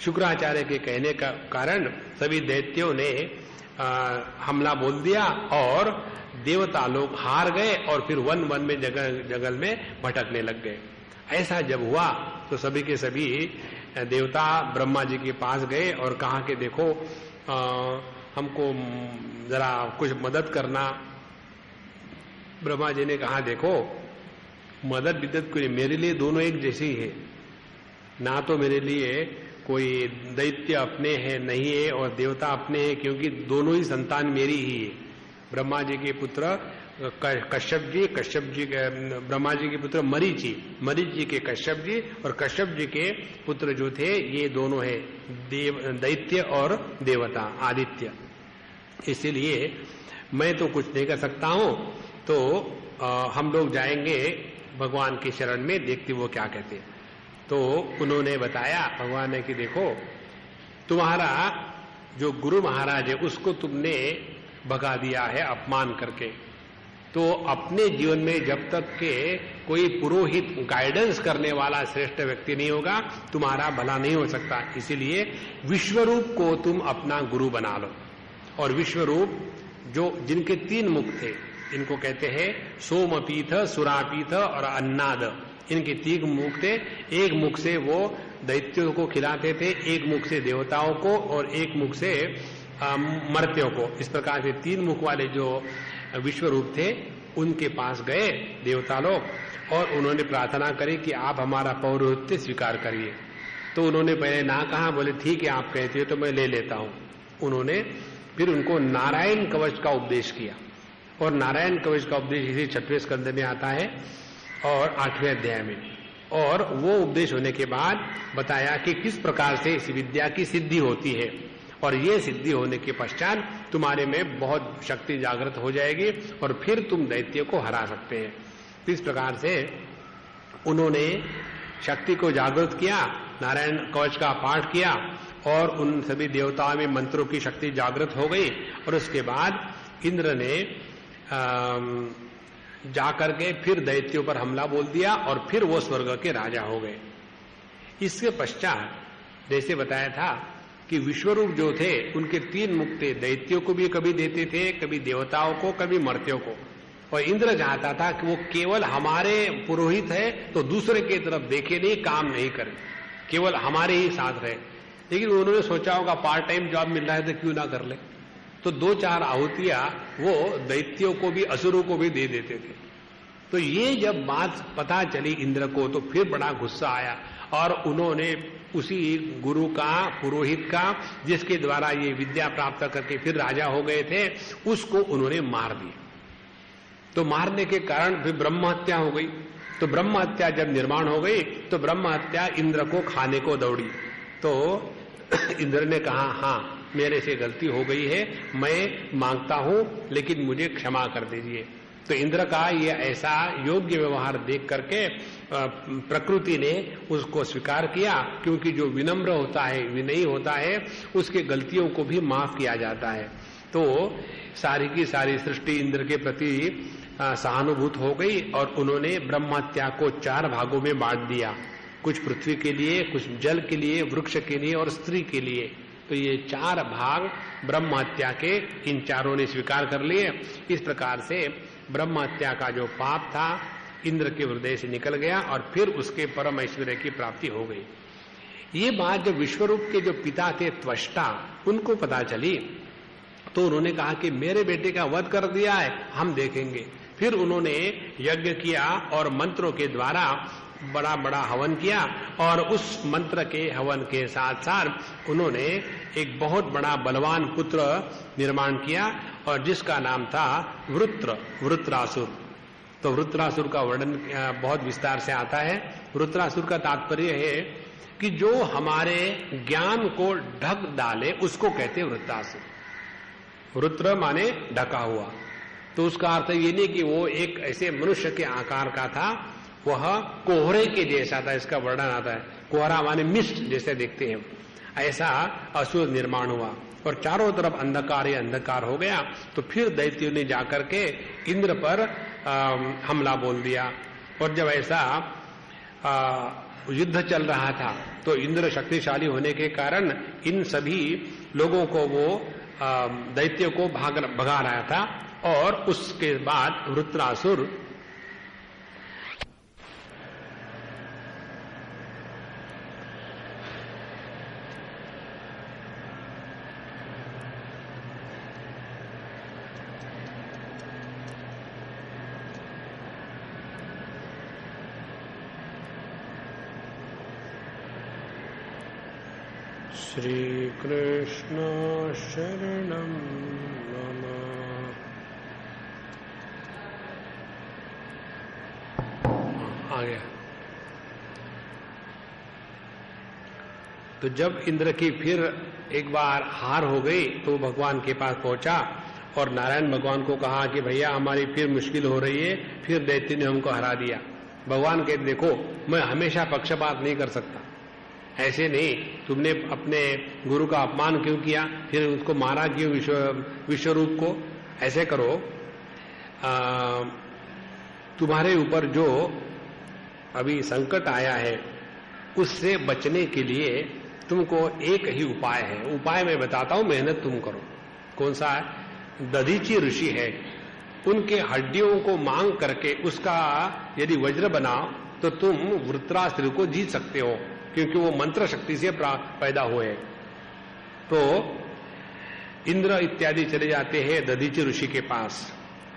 S1: शुक्राचार्य के कहने का कारण सभी दैत्यों ने हमला बोल दिया और देवता लोग हार गए और फिर वन वन में जंगल में भटकने लग गए। ऐसा जब हुआ तो सभी के सभी देवता ब्रह्मा जी के पास गए और कहा कि देखो हमको जरा कुछ मदद करना। ब्रह्मा जी ने कहा देखो मदद विदत कोई, मेरे लिए दोनों एक जैसे ही है, ना तो मेरे लिए कोई दैत्य अपने हैं नहीं है और देवता अपने हैं, क्योंकि दोनों ही संतान मेरी ही है। ब्रह्मा जी के पुत्र कश्यप जी ब्रह्मा जी के पुत्र मरीच जी के कश्यप जी, और कश्यप जी के पुत्र जो थे ये दोनों है दैत्य और देवता आदित्य। इसीलिए मैं तो कुछ नहीं कर सकता हूं, तो हम लोग जाएंगे भगवान के शरण में, देखते वो क्या कहते हैं। तो उन्होंने बताया भगवान ने कि देखो तुम्हारा जो गुरु महाराज है उसको तुमने भगा दिया है अपमान करके, तो अपने जीवन में जब तक के कोई पुरोहित गाइडेंस करने वाला श्रेष्ठ व्यक्ति नहीं होगा तुम्हारा भला नहीं हो सकता। इसीलिए विश्वरूप को तुम अपना गुरु बना लो। और विश्वरूप जो जिनके 3 मुख थे, इनको कहते हैं सोमपीठ, सुरापीठ और अन्नाद। इनके 3 मुख थे, एक मुख से वो दैत्यों को खिलाते थे, एक मुख से देवताओं को और एक मुख से मर्त्यों को। इस प्रकार से 3 मुख वाले जो विश्व रूप थे उनके पास गए देवता लोग और उन्होंने प्रार्थना करी कि आप हमारा पौरोहित्य स्वीकार करिए। तो उन्होंने पहले ना कहा, बोले ठीक है आप कहते हो तो मैं ले लेता हूं। उन्होंने फिर उनको नारायण कवच का उपदेश किया और नारायण कवच का उपदेश इसी 6वें स्कंद में आता है और 8वें अध्याय में। और वो उपदेश होने के बाद बताया कि किस प्रकार से इस विद्या की सिद्धि होती है और ये सिद्धि होने के पश्चात तुम्हारे में बहुत शक्ति जागृत हो जाएगी और फिर तुम दैत्य को हरा सकते हैं। इस प्रकार से उन्होंने शक्ति को जागृत किया, नारायण कवच का पाठ किया और उन सभी देवताओं में मंत्रों की शक्ति जागृत हो गई। और उसके बाद इंद्र ने जाकर के फिर दैत्यों पर हमला बोल दिया और फिर वो स्वर्ग के राजा हो गए। इसके पश्चात जैसे बताया था कि विश्वरूप जो थे उनके 3 मुख थे, दैत्यों को भी कभी देते थे, कभी देवताओं को, कभी मर्त्यों को। और इंद्र चाहता था कि वो केवल हमारे पुरोहित है तो दूसरे की तरफ देखे नहीं, काम नहीं करे, केवल हमारे ही साथ रहे। लेकिन उन्होंने सोचा होगा पार्ट टाइम जॉब मिल रहा है तो क्यों ना कर ले, तो 2-4 आहुतियां वो दैत्यों को भी असुरों को भी दे देते थे। तो ये जब बात पता चली इंद्र को तो फिर बड़ा गुस्सा आया और उन्होंने उसी गुरु का, पुरोहित का, जिसके द्वारा ये विद्या प्राप्त करके फिर राजा हो गए थे, उसको उन्होंने मार दिया। तो मारने के कारण फिर ब्रह्म हत्या हो गई। तो ब्रह्म हत्या जब निर्माण हो गई तो ब्रह्म हत्या इंद्र को खाने को दौड़ी। तो इंद्र ने कहा हाँ मेरे से गलती हो गई है, मैं मांगता हूं लेकिन मुझे क्षमा कर दीजिए। तो इंद्र का ये ऐसा योग्य व्यवहार देख करके प्रकृति ने उसको स्वीकार किया, क्योंकि जो विनम्र होता है, विनयी होता है, उसके गलतियों को भी माफ किया जाता है। तो सारी की सारी सृष्टि इंद्र के प्रति सहानुभूत हो गई और उन्होंने ब्रह्म हत्या को 4 भागों में बांट दिया, कुछ पृथ्वी के लिए, कुछ जल के लिए, वृक्ष के लिए और स्त्री के लिए। तो ये 4 भाग ब्रह्म हत्या के इन चारों ने स्वीकार कर लिए। इस प्रकार से ब्रह्म हत्या का जो पाप था इंद्र के हृदय से निकल गया और फिर उसके परम ऐश्वर्य की प्राप्ति हो गई। ये बात जब विश्वरूप के जो पिता थे त्वष्टा, उनको पता चली तो उन्होंने कहा कि मेरे बेटे का वध कर दिया है, हम देखेंगे। फिर उन्होंने यज्ञ किया और मंत्रों के द्वारा बड़ा बड़ा हवन किया और उस मंत्र के हवन के साथ साथ उन्होंने एक बहुत बड़ा बलवान पुत्र निर्माण किया और जिसका नाम था वृत्रासुर। तो वृत्रासुर का वर्णन बहुत विस्तार से आता है। वृत्रासुर का तात्पर्य है कि जो हमारे ज्ञान को ढक डाले उसको कहते वृत्रासुर। वृत्र माने ढका हुआ, तो उसका अर्थ ये नहीं कि वो एक ऐसे मनुष्य के आकार का था, वह कोहरे के जैसा था। इसका वर्णन आता है, कोहरा माने मिस्ट जैसे देखते हैं, ऐसा असुर निर्माण हुआ और चारों तरफ अंधकार ही अंधकार हो गया। तो फिर दैत्यों ने जाकर के इंद्र पर हमला बोल दिया और जब ऐसा युद्ध चल रहा था तो इंद्र शक्तिशाली होने के कारण इन सभी लोगों को वो दैत्यों को भगा रहा था और उसके बाद वृत्रासुर श्री कृष्ण शरणम मम। आ गया। तो जब इंद्र की फिर एक बार हार हो गई तो भगवान के पास पहुंचा और नारायण भगवान को कहा कि भैया हमारी फिर मुश्किल हो रही है, फिर दैत्य ने हमको हरा दिया। भगवान कहते देखो मैं हमेशा पक्षपात नहीं कर सकता, ऐसे नहीं, तुमने अपने गुरु का अपमान क्यों किया, फिर उसको मारा क्यों विश्वरूप को। ऐसे करो, तुम्हारे ऊपर जो अभी संकट आया है उससे बचने के लिए तुमको एक ही उपाय है। उपाय मैं बताता हूं, मेहनत तुम करो। कौन सा है? दधीची ऋषि है, उनके हड्डियों को मांग करके उसका यदि वज्र बनाओ तो तुम वृत्रासुर को जीत सकते हो। क्योंकि वो मंत्र शक्ति से पैदा हुए हैं। तो इंद्र इत्यादि चले जाते हैं दधीचि ऋषि के पास।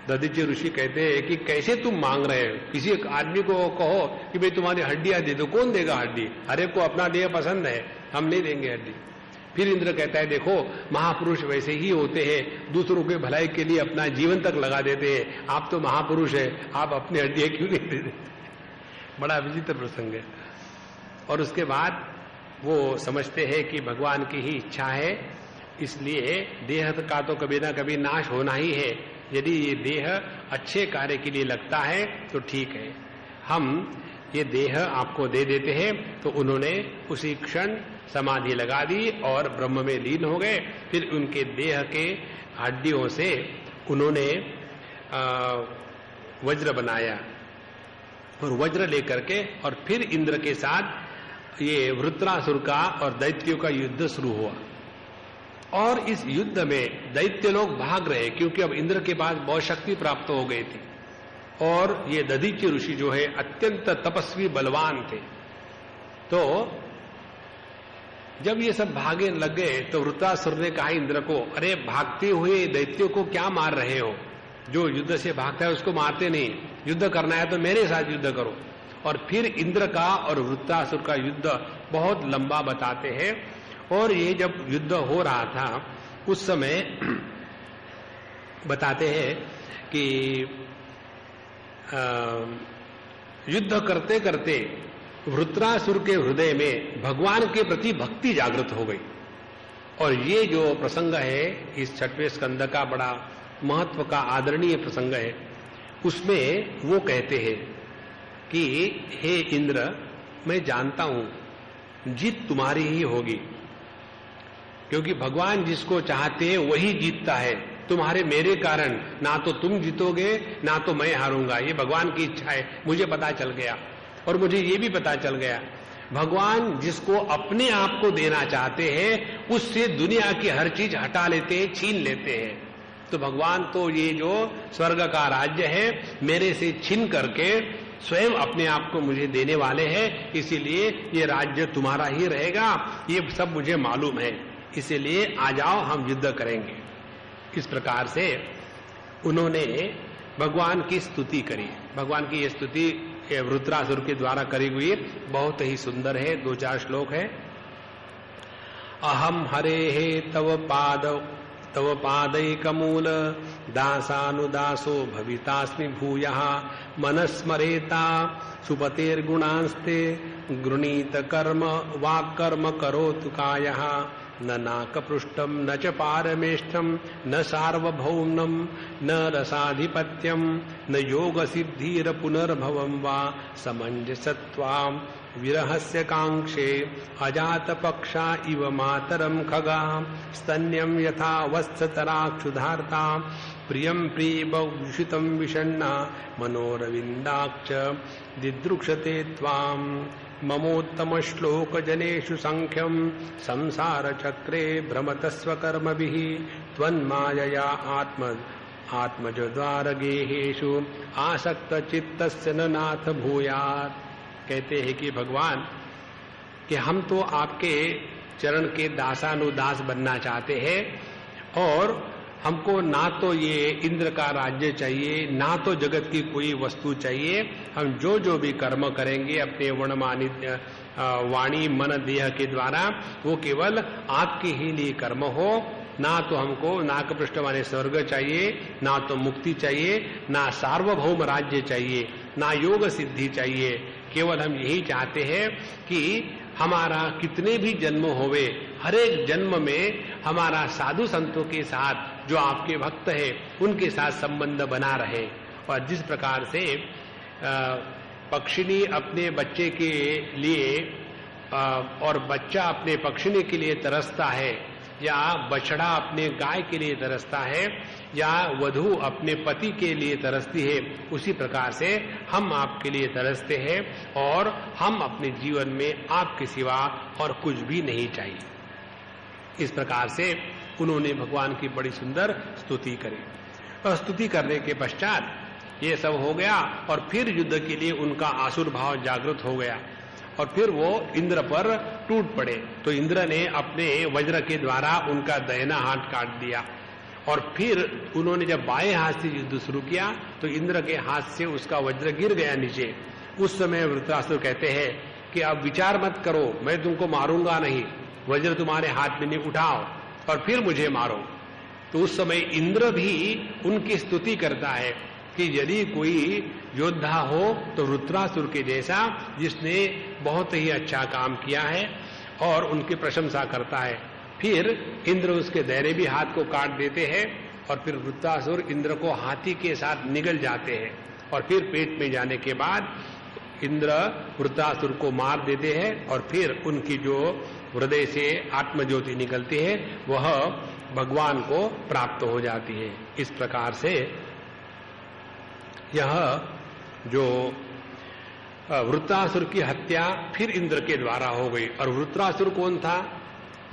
S1: दधीचि ऋषि कहते हैं कि कैसे तुम मांग रहे हो, किसी एक आदमी को कहो कि भाई तुम्हारी हड्डियां दे दो, कौन देगा हड्डी? हर एक को अपना देह पसंद है, हम नहीं देंगे हड्डी। फिर इंद्र कहता है देखो महापुरुष वैसे ही होते हैं, दूसरों के भलाई के लिए अपना जीवन तक लगा देते हैं, आप तो महापुरुष है, आप अपनी हड्डियां क्यों नहीं दे देते? बड़ा विचित्र प्रसंग है। और उसके बाद वो समझते हैं कि भगवान की ही इच्छा है, इसलिए देह का तो कभी ना कभी नाश होना ही है। यदि ये देह अच्छे कार्य के लिए लगता है तो ठीक है, हम ये देह आपको दे देते हैं। तो उन्होंने उसी क्षण समाधि लगा दी और ब्रह्म में लीन हो गए। फिर उनके देह के हड्डियों से उन्होंने वज्र बनाया और वज्र लेकर के और फिर इंद्र के साथ ये वृत्रासुर का और दैत्यों का युद्ध शुरू हुआ। और इस युद्ध में दैत्य लोग भाग रहे क्योंकि अब इंद्र के पास बहुत शक्ति प्राप्त हो गई थी और ये दधीचि ऋषि जो है अत्यंत तपस्वी बलवान थे। तो जब ये सब भागे लग गए तो वृत्रासुर ने कहा इंद्र को, अरे भागते हुए दैत्यों को क्या मार रहे हो? जो युद्ध से भागता है उसको मारते नहीं, युद्ध करना है तो मेरे साथ युद्ध करो। और फिर इंद्र का और वृत्रासुर का युद्ध बहुत लंबा बताते हैं। और ये जब युद्ध हो रहा था उस समय बताते हैं कि युद्ध करते करते वृत्रासुर के हृदय में भगवान के प्रति भक्ति जागृत हो गई। और ये जो प्रसंग है इस 6वें स्कंद का बड़ा महत्व का आदरणीय प्रसंग है। उसमें वो कहते हैं कि हे इंद्र, मैं जानता हूं जीत तुम्हारी ही होगी, क्योंकि भगवान जिसको चाहते हैं वही जीतता है। तुम्हारे मेरे कारण ना तो तुम जीतोगे ना तो मैं हारूंगा, ये भगवान की इच्छा है, मुझे पता चल गया। और मुझे ये भी पता चल गया भगवान जिसको अपने आप को देना चाहते हैं उससे दुनिया की हर चीज हटा लेते हैं, छीन लेते हैं। तो भगवान तो ये जो स्वर्ग का राज्य है मेरे से छीन करके स्वयं अपने आप को मुझे देने वाले हैं, इसीलिए ये राज्य तुम्हारा ही रहेगा, ये सब मुझे मालूम है, इसीलिए आ जाओ हम युद्ध करेंगे। इस प्रकार से उन्होंने भगवान की स्तुति करी। भगवान की ये स्तुति वृत्रासुर के द्वारा करी हुई बहुत ही सुंदर है। 2-4 श्लोक है। अहम हरे हे तव पादैकमूल दासानुदासो भवितास्मि भूयः मनस्मरेता सुपतेर्गुणांस्ते गृणीत कर्म वाक्कर्म करोतु कायः न नाकपृष्ठम न च पारमेष्ठम न सार्वभौम्नम न रसाधिपत्यम न योग सिद्धिर पुनर्भवम वा समंजसत्वाम विरहस्य कांक्षे अजात पक्षा इव मातरम खगा स्तन्यम यथा वत्सतराक्षुधार्ता प्रियम प्रियभूषितम विषण्णा मनोरविंदाक्ष दिदृक्षते त्वाम ममोत्तम श्लोक जनेषु संख्यम संसार चक्रे भ्रमतस्व कर्मभिः त्वन्मायया आत्मज द्वार गेहेषु आसक्त चित्तस्य न नाथ भूयात्। कहते हैं कि भगवान कि हम तो आपके चरण के दासानुदास बनना चाहते हैं और हमको ना तो ये इंद्र का राज्य चाहिए ना तो जगत की कोई वस्तु चाहिए। हम जो जो भी कर्म करेंगे अपने वर्णमानित वाणी मन देह के द्वारा वो केवल आपके ही लिए कर्म हो। ना तो हमको नाकपृष्ठ वाले स्वर्ग चाहिए, ना तो मुक्ति चाहिए, ना सार्वभौम राज्य चाहिए, ना योग सिद्धि चाहिए। केवल हम यही चाहते हैं कि हमारा कितने भी जन्म होवे हर एक जन्म में हमारा साधु संतों के साथ जो आपके भक्त है उनके साथ संबंध बना रहे। और जिस प्रकार से पक्षिणी अपने बच्चे के लिए और बच्चा अपने पक्षिणी के लिए तरसता है या बछड़ा अपने गाय के लिए तरसता है या वधू अपने पति के लिए तरसती है, उसी प्रकार से हम आपके लिए तरसते हैं और हम अपने जीवन में आपके सिवा और कुछ भी नहीं चाहिए। इस प्रकार से उन्होंने भगवान की बड़ी सुंदर स्तुति करी। और स्तुति करने के पश्चात ये सब हो गया और फिर युद्ध के लिए उनका आसुर भाव जागृत हो गया और फिर वो इंद्र पर टूट पड़े। तो इंद्र ने अपने वज्र के द्वारा उनका दाहिना हाथ काट दिया और फिर उन्होंने जब बाएं हाथ से युद्ध शुरू किया तो इंद्र के हाथ से उसका वज्र गिर गया नीचे। उस समय वृत्रासुर कहते हैं कि अब विचार मत करो, मैं तुमको मारूंगा नहीं, वज्र तुम्हारे हाथ में नहीं, उठाओ और फिर मुझे मारो। तो उस समय इंद्र भी उनकी स्तुति करता है कि यदि कोई योद्धा हो तो वृत्रासुर के जैसा, जिसने बहुत ही अच्छा काम किया है, और उनकी प्रशंसा करता है। फिर इंद्र उसके दाहिने भी हाथ को काट देते हैं और फिर वृत्रासुर इंद्र को हाथी के साथ निगल जाते हैं और फिर पेट में जाने के बाद इंद्र वृत्रासुर को मार देते हैं और फिर उनकी जो हृदय से आत्मज्योति निकलती है वह भगवान को प्राप्त हो जाती है। इस प्रकार से यह जो वृत्रासुर की हत्या फिर इंद्र के द्वारा हो गई। और वृत्रासुर कौन था?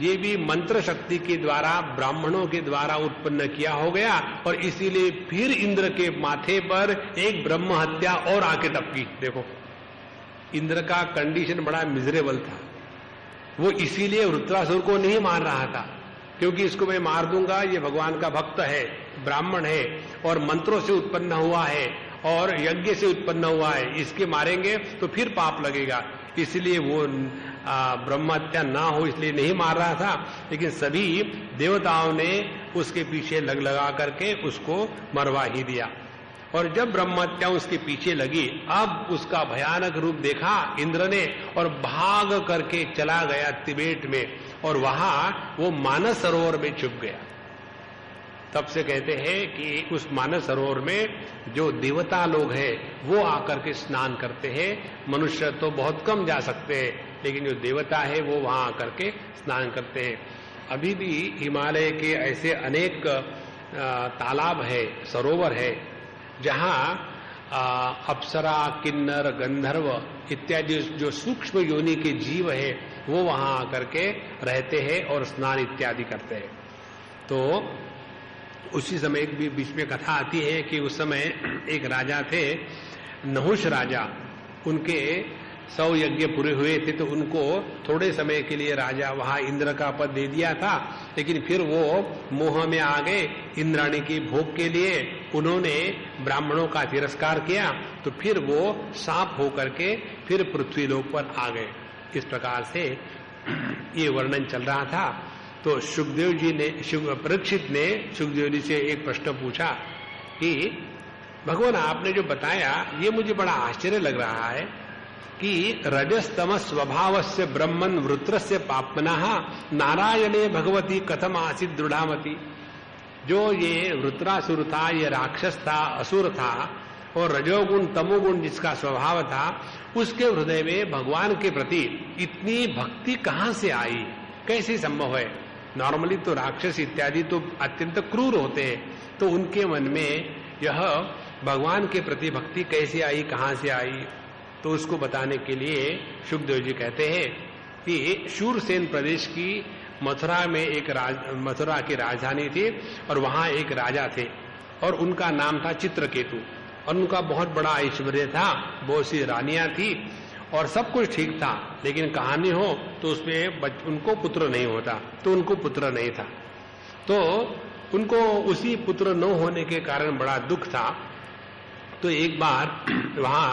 S1: ये भी मंत्र शक्ति के द्वारा ब्राह्मणों के द्वारा उत्पन्न किया हो गया और इसीलिए फिर इंद्र के माथे पर एक ब्रह्म हत्या और आके टपकी। देखो, इंद्र का कंडीशन बड़ा मिजरेबल था। वो इसीलिए वृत्रासुर को नहीं मार रहा था क्योंकि इसको मैं मार दूंगा, ये भगवान का भक्त है, ब्राह्मण है और मंत्रों से उत्पन्न हुआ है और यज्ञ से उत्पन्न हुआ है, इसके मारेंगे तो फिर पाप लगेगा, इसलिए वो ब्रह्म हत्या ना हो इसलिए नहीं मार रहा था। लेकिन सभी देवताओं ने उसके पीछे लगा करके उसको मरवा ही दिया। और जब ब्रह्म हत्या उसके पीछे लगी, अब उसका भयानक रूप देखा इंद्र ने और भाग करके चला गया तिबेट में और वहां वो मानस सरोवर में छुप गया। तब से कहते हैं कि उस मानस सरोवर में जो देवता लोग हैं वो आकर के स्नान करते हैं। मनुष्य तो बहुत कम जा सकते हैं, लेकिन जो देवता है वो वहां आकर के स्नान करते हैं। अभी भी हिमालय के ऐसे अनेक तालाब है, सरोवर है, जहां अप्सरा, किन्नर, गंधर्व इत्यादि जो सूक्ष्म योनि के जीव है वो वहां आकर के रहते हैं और स्नान इत्यादि करते हैं। तो उसी समय एक भी बीच में कथा आती है कि उस समय एक राजा थे, नहुष राजा, उनके 100 यज्ञ पूरे हुए थे तो उनको थोड़े समय के लिए राजा वहां इंद्र का पद दे दिया था, लेकिन फिर वो मोह में आ गए। इंद्राणी की भोग के लिए उन्होंने ब्राह्मणों का तिरस्कार किया तो फिर वो सांप होकर के फिर पृथ्वीलोक पर आ गए। इस प्रकार से ये वर्णन चल रहा था। तो सुखदेव जी ने, परीक्षित ने सुखदेव जी से एक प्रश्न पूछा कि भगवान आपने जो बताया ये मुझे बड़ा आश्चर्य लग रहा है कि रजस्तम स्वभाव से ब्रह्मन वृत्र से पापना नारायणे भगवती कथम आसित दृढ़ामती। जो ये वृत्रासुर था, ये राक्षस था, असुर था और रजोगुण तमोगुण जिसका स्वभाव था, उसके हृदय में भगवान के प्रति इतनी भक्ति कहां से आई, कैसे संभव है? नॉर्मली तो राक्षस इत्यादि तो अत्यंत क्रूर होते हैं, तो उनके मन में यह भगवान के प्रति भक्ति कैसे आई, कहां से आई? तो उसको बताने के लिए सुखदेव जी कहते हैं कि शूरसेन प्रदेश की मथुरा में एक मथुरा की राजधानी थी और वहां एक राजा थे और उनका नाम था चित्रकेतु और उनका बहुत बड़ा ऐश्वर्य था, बहुत सी रानियां थी और सब कुछ ठीक था। लेकिन कहानी हो तो उसमें उनको पुत्र नहीं होता, तो उनको पुत्र नहीं था। तो उनको उसी पुत्र न होने के कारण बड़ा दुख था। तो एक बार वहां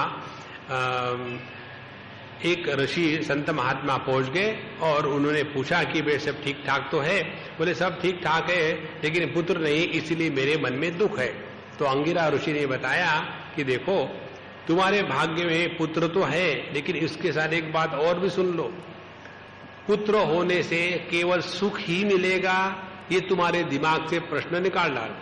S1: एक ऋषि संत महात्मा पहुंच गए और उन्होंने पूछा कि वे सब ठीक ठाक तो है? बोले सब ठीक ठाक है, लेकिन पुत्र नहीं, इसलिए मेरे मन में दुख है। तो अंगिरा ऋषि ने बताया कि देखो, तुम्हारे भाग्य में पुत्र तो है, लेकिन इसके साथ एक बात और भी सुन लो, पुत्र होने से केवल सुख ही मिलेगा, ये तुम्हारे दिमाग से प्रश्न निकाल डालो।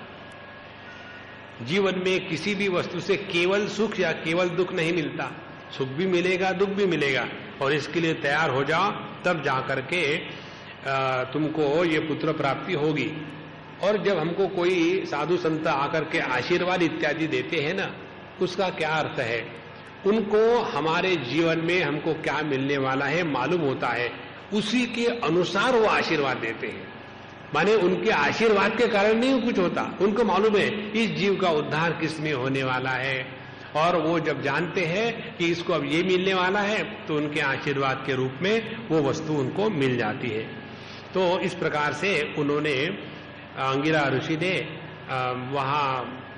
S1: जीवन में किसी भी वस्तु से केवल सुख या केवल दुख नहीं मिलता, सुख भी मिलेगा, दुख भी मिलेगा, और इसके लिए तैयार हो जाओ, तब जाकर के तुमको ये पुत्र प्राप्ति होगी। और जब हमको कोई साधु संत आकर के आशीर्वाद इत्यादि देते हैं ना, उसका क्या अर्थ है? उनको हमारे जीवन में हमको क्या मिलने वाला है मालूम होता है, उसी के अनुसार वो आशीर्वाद देते हैं। माने उनके आशीर्वाद के कारण नहीं कुछ होता, उनको मालूम है इस जीव का उद्धार किस में होने वाला है और वो जब जानते हैं कि इसको अब ये मिलने वाला है तो उनके आशीर्वाद के रूप में वो वस्तु उनको मिल जाती है। तो इस प्रकार से उन्होंने अंगिरा ऋषि ने वहाँ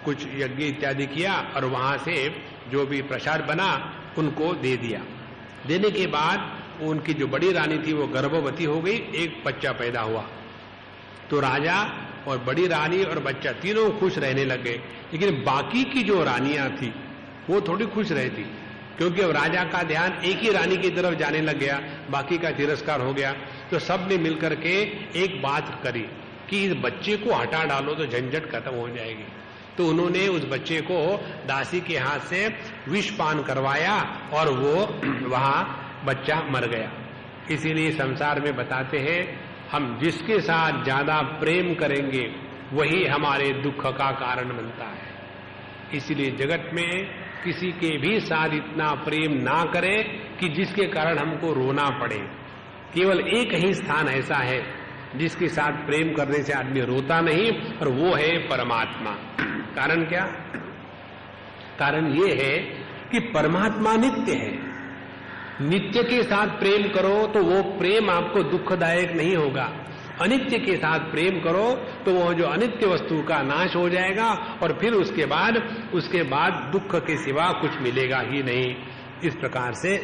S1: कुछ यज्ञ इत्यादि किया और वहाँ से जो भी प्रसाद बना उनको दे दिया। देने के बाद उनकी जो बड़ी रानी थी वो गर्भवती हो गई, एक बच्चा पैदा हुआ। तो राजा और बड़ी रानी और बच्चा तीनों खुश रहने लगे, लेकिन बाकी की जो रानियां थी वो थोड़ी खुश रहती, क्योंकि अब राजा का ध्यान एक ही रानी की तरफ जाने लग गया, बाकी का तिरस्कार हो गया। तो सब ने मिलकर के एक बात करी कि इस बच्चे को हटा डालो तो झंझट खत्म हो जाएगी। तो उन्होंने उस बच्चे को दासी के हाथ से विष पान करवाया और वो वहां बच्चा मर गया। इसीलिए संसार में बताते हैं हम जिसके साथ ज्यादा प्रेम करेंगे वही हमारे दुख का कारण बनता है। इसलिए जगत में किसी के भी साथ इतना प्रेम ना करें कि जिसके कारण हमको रोना पड़े। केवल एक ही स्थान ऐसा है जिसके साथ प्रेम करने से आदमी रोता नहीं, और वो है परमात्मा। कारण क्या? कारण ये है कि परमात्मा नित्य है। नित्य के साथ प्रेम करो तो वो प्रेम आपको दुखदायक नहीं होगा। अनित्य के साथ प्रेम करो तो वो जो अनित्य वस्तु का नाश हो जाएगा और फिर उसके बाद दुख के सिवा कुछ मिलेगा ही नहीं। इस प्रकार से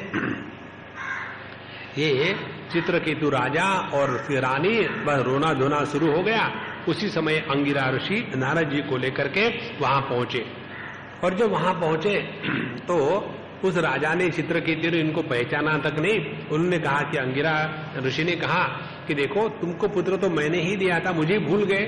S1: ये चित्रकेतु राजा और फिर रानी बस रोना धोना शुरू हो गया। उसी समय अंगिरा ऋषि नारद जी को लेकर के वहां पहुंचे, और जब वहां पहुंचे तो उस राजा ने चित्रकेतु ने इनको पहचाना तक नहीं। उन्होंने कहा कि अंगिरा ऋषि ने कहा कि देखो तुमको पुत्र तो मैंने ही दिया था, मुझे भूल गए।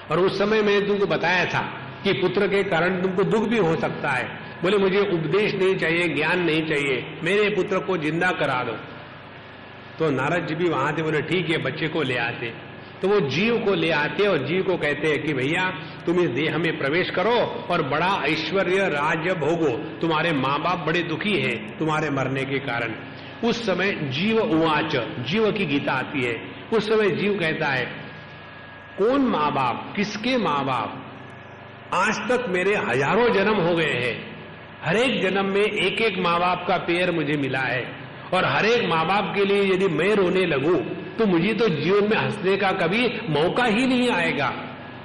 S1: और उस समय मैंने तुमको बताया था कि पुत्र के कारण तुमको दुख भी हो सकता है। बोले मुझे उपदेश नहीं चाहिए, ज्ञान नहीं चाहिए, मेरे पुत्र को जिंदा करा दो। तो नारद जी भी वहां थे, बोले ठीक है बच्चे को ले आते। तो वो जीव को ले आते और जीव को कहते हैं कि भैया तुम इस देह में प्रवेश करो और बड़ा ऐश्वर्य राज्य भोगो, तुम्हारे माँ बाप बड़े दुखी हैं तुम्हारे मरने के कारण। उस समय जीव उवाच, जीव की गीता आती है। उस समय जीव कहता है कौन माँ बाप, किसके माँ बाप? आज तक मेरे हजारों जन्म हो गए हैं, हर एक जन्म में एक एक माँ बाप का पेड़ मुझे मिला है, और हर एक माँ बाप के लिए यदि मैं रोने लगूं तो मुझे तो जीवन में हंसने का कभी मौका ही नहीं आएगा।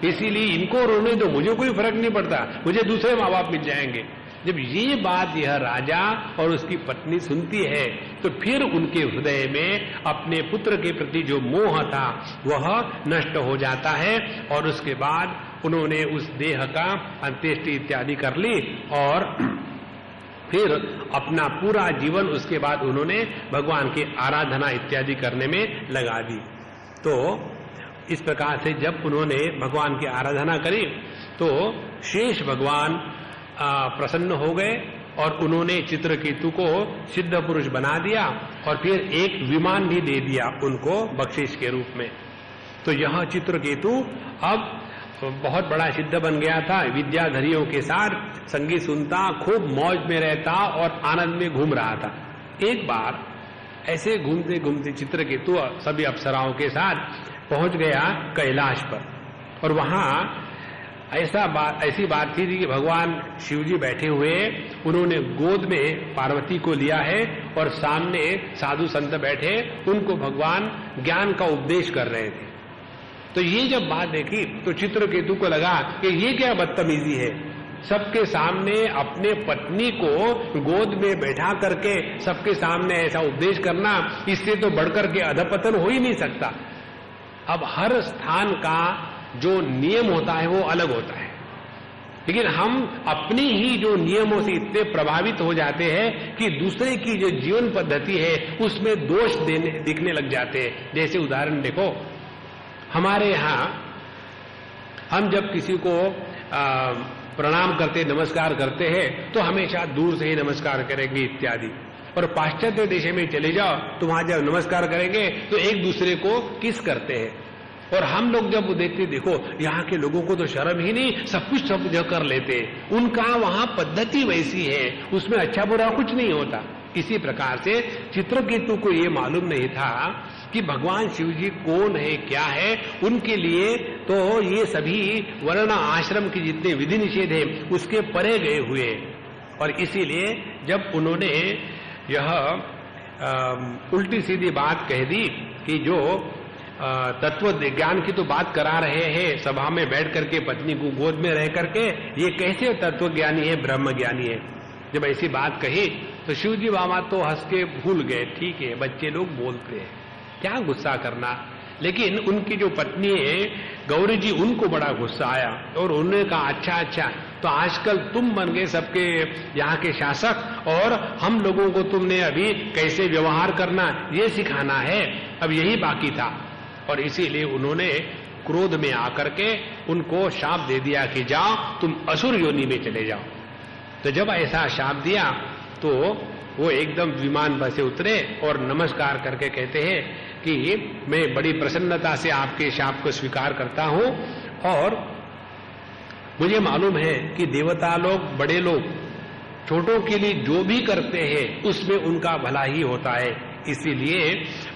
S1: इसीलिए इनको रोने दो, मुझे कोई फर्क नहीं पड़ता, मुझे दूसरे माँ बाप मिल जाएंगे। जब ये बात यह राजा और उसकी पत्नी सुनती है तो फिर उनके हृदय में अपने पुत्र के प्रति जो मोह था वह नष्ट हो जाता है, और उसके बाद उन्होंने उस देह का अंत्येष्टि इत्यादि कर ली और फिर अपना पूरा जीवन उसके बाद उन्होंने भगवान की आराधना इत्यादि करने में लगा दी। तो इस प्रकार से जब उन्होंने भगवान की आराधना करी तो शेष भगवान प्रसन्न हो गए और उन्होंने चित्रकेतु को सिद्ध पुरुष बना दिया और फिर एक विमान भी दे दिया उनको बख्शिश के रूप में। तो यह चित्रकेतु अब बहुत बड़ा सिद्ध बन गया था, विद्याधरियों के साथ संगीत सुनता, खूब मौज में रहता और आनंद में घूम रहा था। एक बार ऐसे घूमते घूमते चित्रकेतु सभी अप्सराओं के साथ पहुंच गया कैलाश पर, और वहां ऐसी बात थी कि भगवान शिवजी बैठे हुए, उन्होंने गोद में पार्वती को लिया है और सामने साधु संत बैठे, उनको भगवान ज्ञान का उपदेश कर रहे थे। तो ये जब बात देखी तो चित्रकेतु को लगा कि ये क्या बदतमीजी है, सबके सामने अपने पत्नी को गोद में बैठा करके सबके सामने ऐसा उपदेश करना, इससे तो बढ़कर के अधपतन हो ही नहीं सकता। अब हर स्थान का जो नियम होता है वो अलग होता है, लेकिन हम अपनी ही जो नियमों से इतने प्रभावित हो जाते हैं कि दूसरे की जो जीवन पद्धति है उसमें दोष दिखने लग जाते हैं। जैसे उदाहरण देखो, हमारे यहाँ हम जब किसी को प्रणाम करते, नमस्कार करते हैं तो हमेशा दूर से ही नमस्कार करेंगे इत्यादि, और पाश्चात्य देश में चले जाओ तो वहां जब नमस्कार करेंगे तो एक दूसरे को किस करते हैं। और हम लोग जब देखते, देखो यहाँ के लोगों को तो शर्म ही नहीं, सब कुछ सब जगह कर लेते, उनका वहां पद्धति वैसी है, उसमें अच्छा बुरा कुछ नहीं होता। इसी प्रकार से चित्रकेतु को ये मालूम नहीं था कि भगवान शिव जी कौन है, क्या है। उनके लिए तो ये सभी वर्ण आश्रम के जितने विधि निषेध है उसके परे गए हुए। और इसीलिए जब उन्होंने यह उल्टी सीधी बात कह दी कि जो तत्व ज्ञान की तो बात करा रहे हैं सभा में बैठ करके पत्नी को गोद में रह करके, ये कैसे तत्व ज्ञानी है, ब्रह्म ज्ञानी है। जब ऐसी बात कही तो शिवजी बाबा तो हंस के भूल गए, ठीक है बच्चे लोग बोलते हैं, क्या गुस्सा करना। लेकिन उनकी जो पत्नी है गौरी जी, उनको बड़ा गुस्सा आया और उन्होंने कहा अच्छा तो आजकल तुम बन गए सबके यहाँ के शासक और हम लोगों को तुमने अभी कैसे व्यवहार करना ये सिखाना है, अब यही बाकी था। और इसीलिए उन्होंने क्रोध में आकर के उनको शाप दे दिया कि जाओ तुम असुर योनि में चले जाओ। तो जब ऐसा शाप दिया तो वो एकदम विमान पर से उतरे और नमस्कार करके कहते हैं कि मैं बड़ी प्रसन्नता से आपके शाप को स्वीकार करता हूं और मुझे मालूम है कि देवता लोग, बड़े लोग छोटों के लिए जो भी करते हैं उसमें उनका भला ही होता है। इसीलिए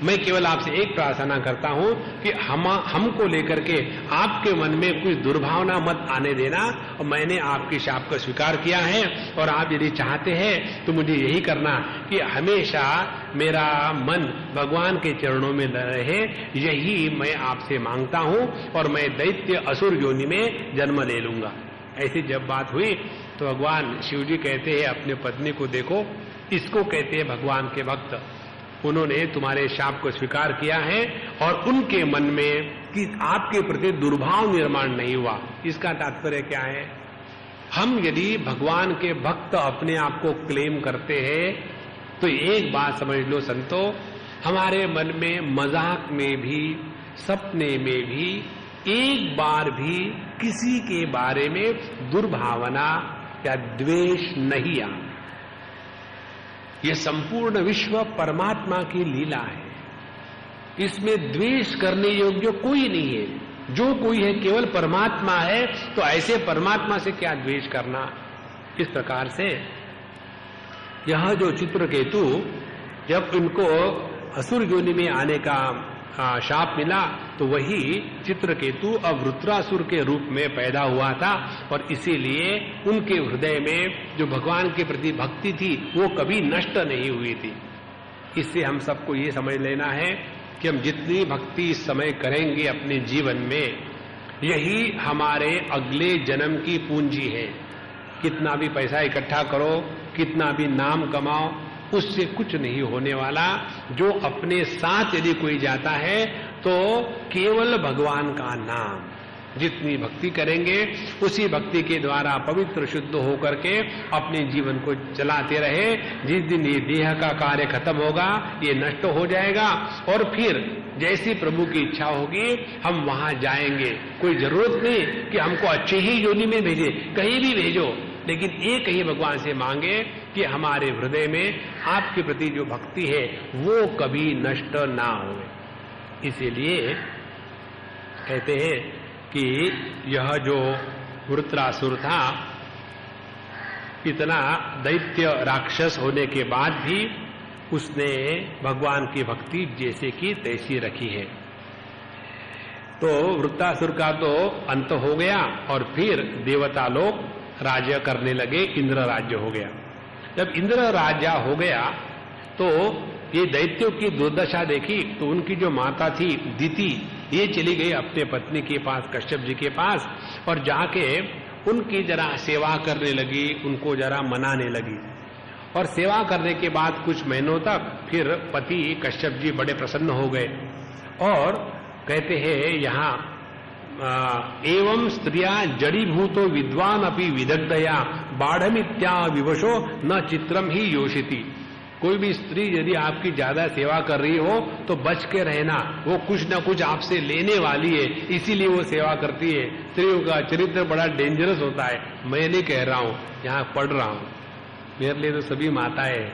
S1: मैं केवल आपसे एक प्रार्थना करता हूं कि हमको लेकर के आपके मन में कुछ दुर्भावना मत आने देना। और मैंने आपके शाप को स्वीकार किया है और आप यदि चाहते हैं तो मुझे यही करना कि हमेशा मेरा मन भगवान के चरणों में रहे, यही मैं आपसे मांगता हूं और मैं दैत्य असुर योनि में जन्म ले लूंगा। ऐसी जब बात हुई तो भगवान शिव जी कहते हैं अपने पत्नी को, देखो इसको कहते हैं भगवान के भक्त, उन्होंने तुम्हारे शाप को स्वीकार किया है और उनके मन में कि आपके प्रति दुर्भाव निर्माण नहीं हुआ। इसका तात्पर्य क्या है? हम यदि भगवान के भक्त अपने आप को क्लेम करते हैं तो एक बात समझ लो संतो, हमारे मन में मजाक में भी सपने में भी एक बार भी किसी के बारे में दुर्भावना या द्वेष नहीं आ। यह संपूर्ण विश्व परमात्मा की लीला है, इसमें द्वेष करने योग्य कोई नहीं है। जो कोई है केवल परमात्मा है, तो ऐसे परमात्मा से क्या द्वेष करना। इस प्रकार से यह जो चित्रकेतु, जब इनको असुर योनि में आने का शाप मिला तो वही चित्रकेतु अब वृत्रासुर के रूप में पैदा हुआ था और इसीलिए उनके हृदय में जो भगवान के प्रति भक्ति थी वो कभी नष्ट नहीं हुई थी। इससे हम सबको ये समझ लेना है कि हम जितनी भक्ति इस समय करेंगे अपने जीवन में, यही हमारे अगले जन्म की पूंजी है। कितना भी पैसा इकट्ठा करो, कितना भी नाम कमाओ, उससे कुछ नहीं होने वाला। जो अपने साथ यदि कोई जाता है तो केवल भगवान का नाम, जितनी भक्ति करेंगे उसी भक्ति के द्वारा पवित्र शुद्ध होकर के अपने जीवन को चलाते रहे। जिस दिन ये देह का कार्य खत्म होगा, ये नष्ट हो जाएगा और फिर जैसी प्रभु की इच्छा होगी हम वहां जाएंगे। कोई जरूरत नहीं कि हमको अच्छे ही योनि में भेजे, कहीं भी भेजो, लेकिन एक ही भगवान से मांगे कि हमारे हृदय में आपके प्रति जो भक्ति है वो कभी नष्ट ना हो। इसीलिए कहते हैं कि यह जो वृत्रासुर था, इतना दैत्य राक्षस होने के बाद भी उसने भगवान की भक्ति जैसे की तैसी रखी है। तो वृत्रासुर का तो अंत हो गया और फिर देवता लोग राज्य करने लगे, इंद्र राज्य हो गया। जब इंद्र राज्य हो गया तो ये दैत्यों की दुर्दशा देखी तो उनकी जो माता थी दिति, ये चली गई अपने पत्नी के पास, कश्यप जी के पास, और जाके उनकी जरा सेवा करने लगी, उनको जरा मनाने लगी। और सेवा करने के बाद कुछ महीनों तक फिर पति कश्यप जी बड़े प्रसन्न हो गए और कहते हैं यहाँ एवं स्त्रिया जड़ीभूतो विद्वान अपि विदग्धया बाढ़मित्या विवशो न चित्रम ही योषिति। कोई भी स्त्री यदि आपकी ज्यादा सेवा कर रही हो तो बच के रहना, वो कुछ ना कुछ आपसे लेने वाली है, इसीलिए वो सेवा करती है। स्त्रियों का चरित्र बड़ा डेंजरस होता है। मैं नहीं कह रहा हूं, यहाँ पढ़ रहा हूं, मेरे लिए तो सभी माताएं हैं,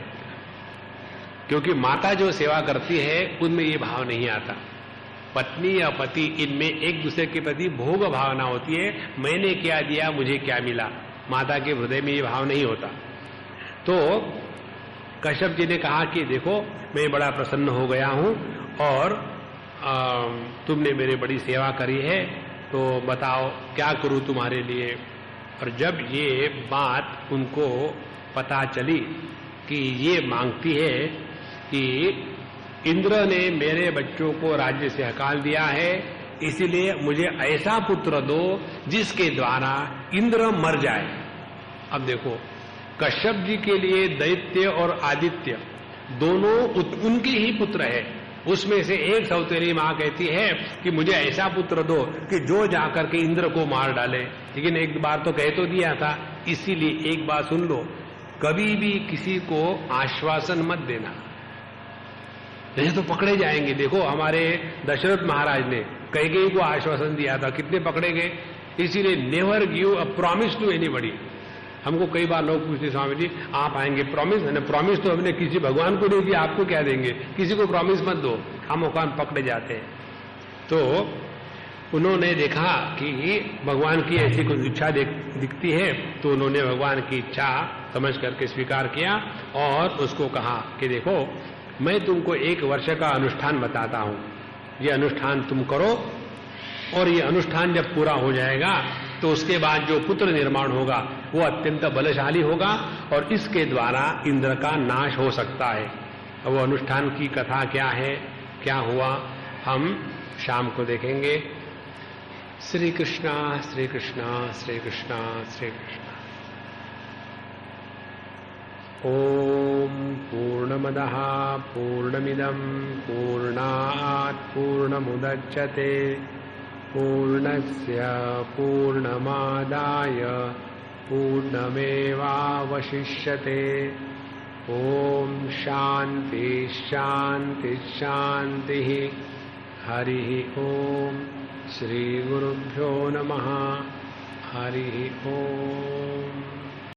S1: क्योंकि माता जो सेवा करती है उनमें ये भाव नहीं आता। पत्नी या पति, इनमें एक दूसरे के प्रति भोग भावना होती है, मैंने क्या दिया मुझे क्या मिला। माता के हृदय में ये भाव नहीं होता। तो कश्यप जी ने कहा कि देखो मैं बड़ा प्रसन्न हो गया हूं और तुमने मेरी बड़ी सेवा करी है, तो बताओ क्या करूं तुम्हारे लिए। और जब ये बात उनको पता चली कि ये मांगती है कि इंद्र ने मेरे बच्चों को राज्य से हकाल दिया है, इसीलिए मुझे ऐसा पुत्र दो जिसके द्वारा इंद्र मर जाए। अब देखो, कश्यप जी के लिए दैत्य और आदित्य दोनों उनके ही पुत्र है। उसमें से एक सौतेली मां कहती है कि मुझे ऐसा पुत्र दो कि जो जाकर के इंद्र को मार डाले। लेकिन एक बार तो कह तो दिया था, इसीलिए एक बात सुन लो, कभी भी किसी को आश्वासन मत देना, नहीं तो पकड़े जाएंगे। देखो हमारे दशरथ महाराज ने कैकेयी को आश्वासन दिया था, कितने पकड़े गए। इसीलिए never give a promise to anybody. हमको कई बार लोग पूछते, स्वामी जी आप आएंगे, प्रॉमिस है ना? प्रॉमिस तो हमने किसी भगवान को नहीं दिया, आपको क्या देंगे? किसी को प्रॉमिस मत दो, हम औकान पकड़े जाते हैं। तो उन्होंने देखा कि भगवान की ऐसी कुछ इच्छा दिखती है, तो उन्होंने भगवान की इच्छा समझ करके स्वीकार किया और उसको कहा कि देखो मैं तुमको 1 वर्ष का अनुष्ठान बताता हूं, ये अनुष्ठान तुम करो और ये अनुष्ठान जब पूरा हो जाएगा तो उसके बाद जो पुत्र निर्माण होगा वो अत्यंत बलशाली होगा और इसके द्वारा इंद्र का नाश हो सकता है। वो अनुष्ठान की कथा क्या है, क्या हुआ, हम शाम को देखेंगे। श्री कृष्णा श्री कृष्णा श्री कृष्णा श्री कृष्णा। ओम पूर्णमदः पूर्णमिदं पूर्णात् पूर्णमुदच्यते पूर्णस्य पूर्णमादाय पूर्णमेवावशिष्यते। ओम शांति शांति शांति। हरि ओम। श्री गुरुभ्यो नमः। हरि ओम।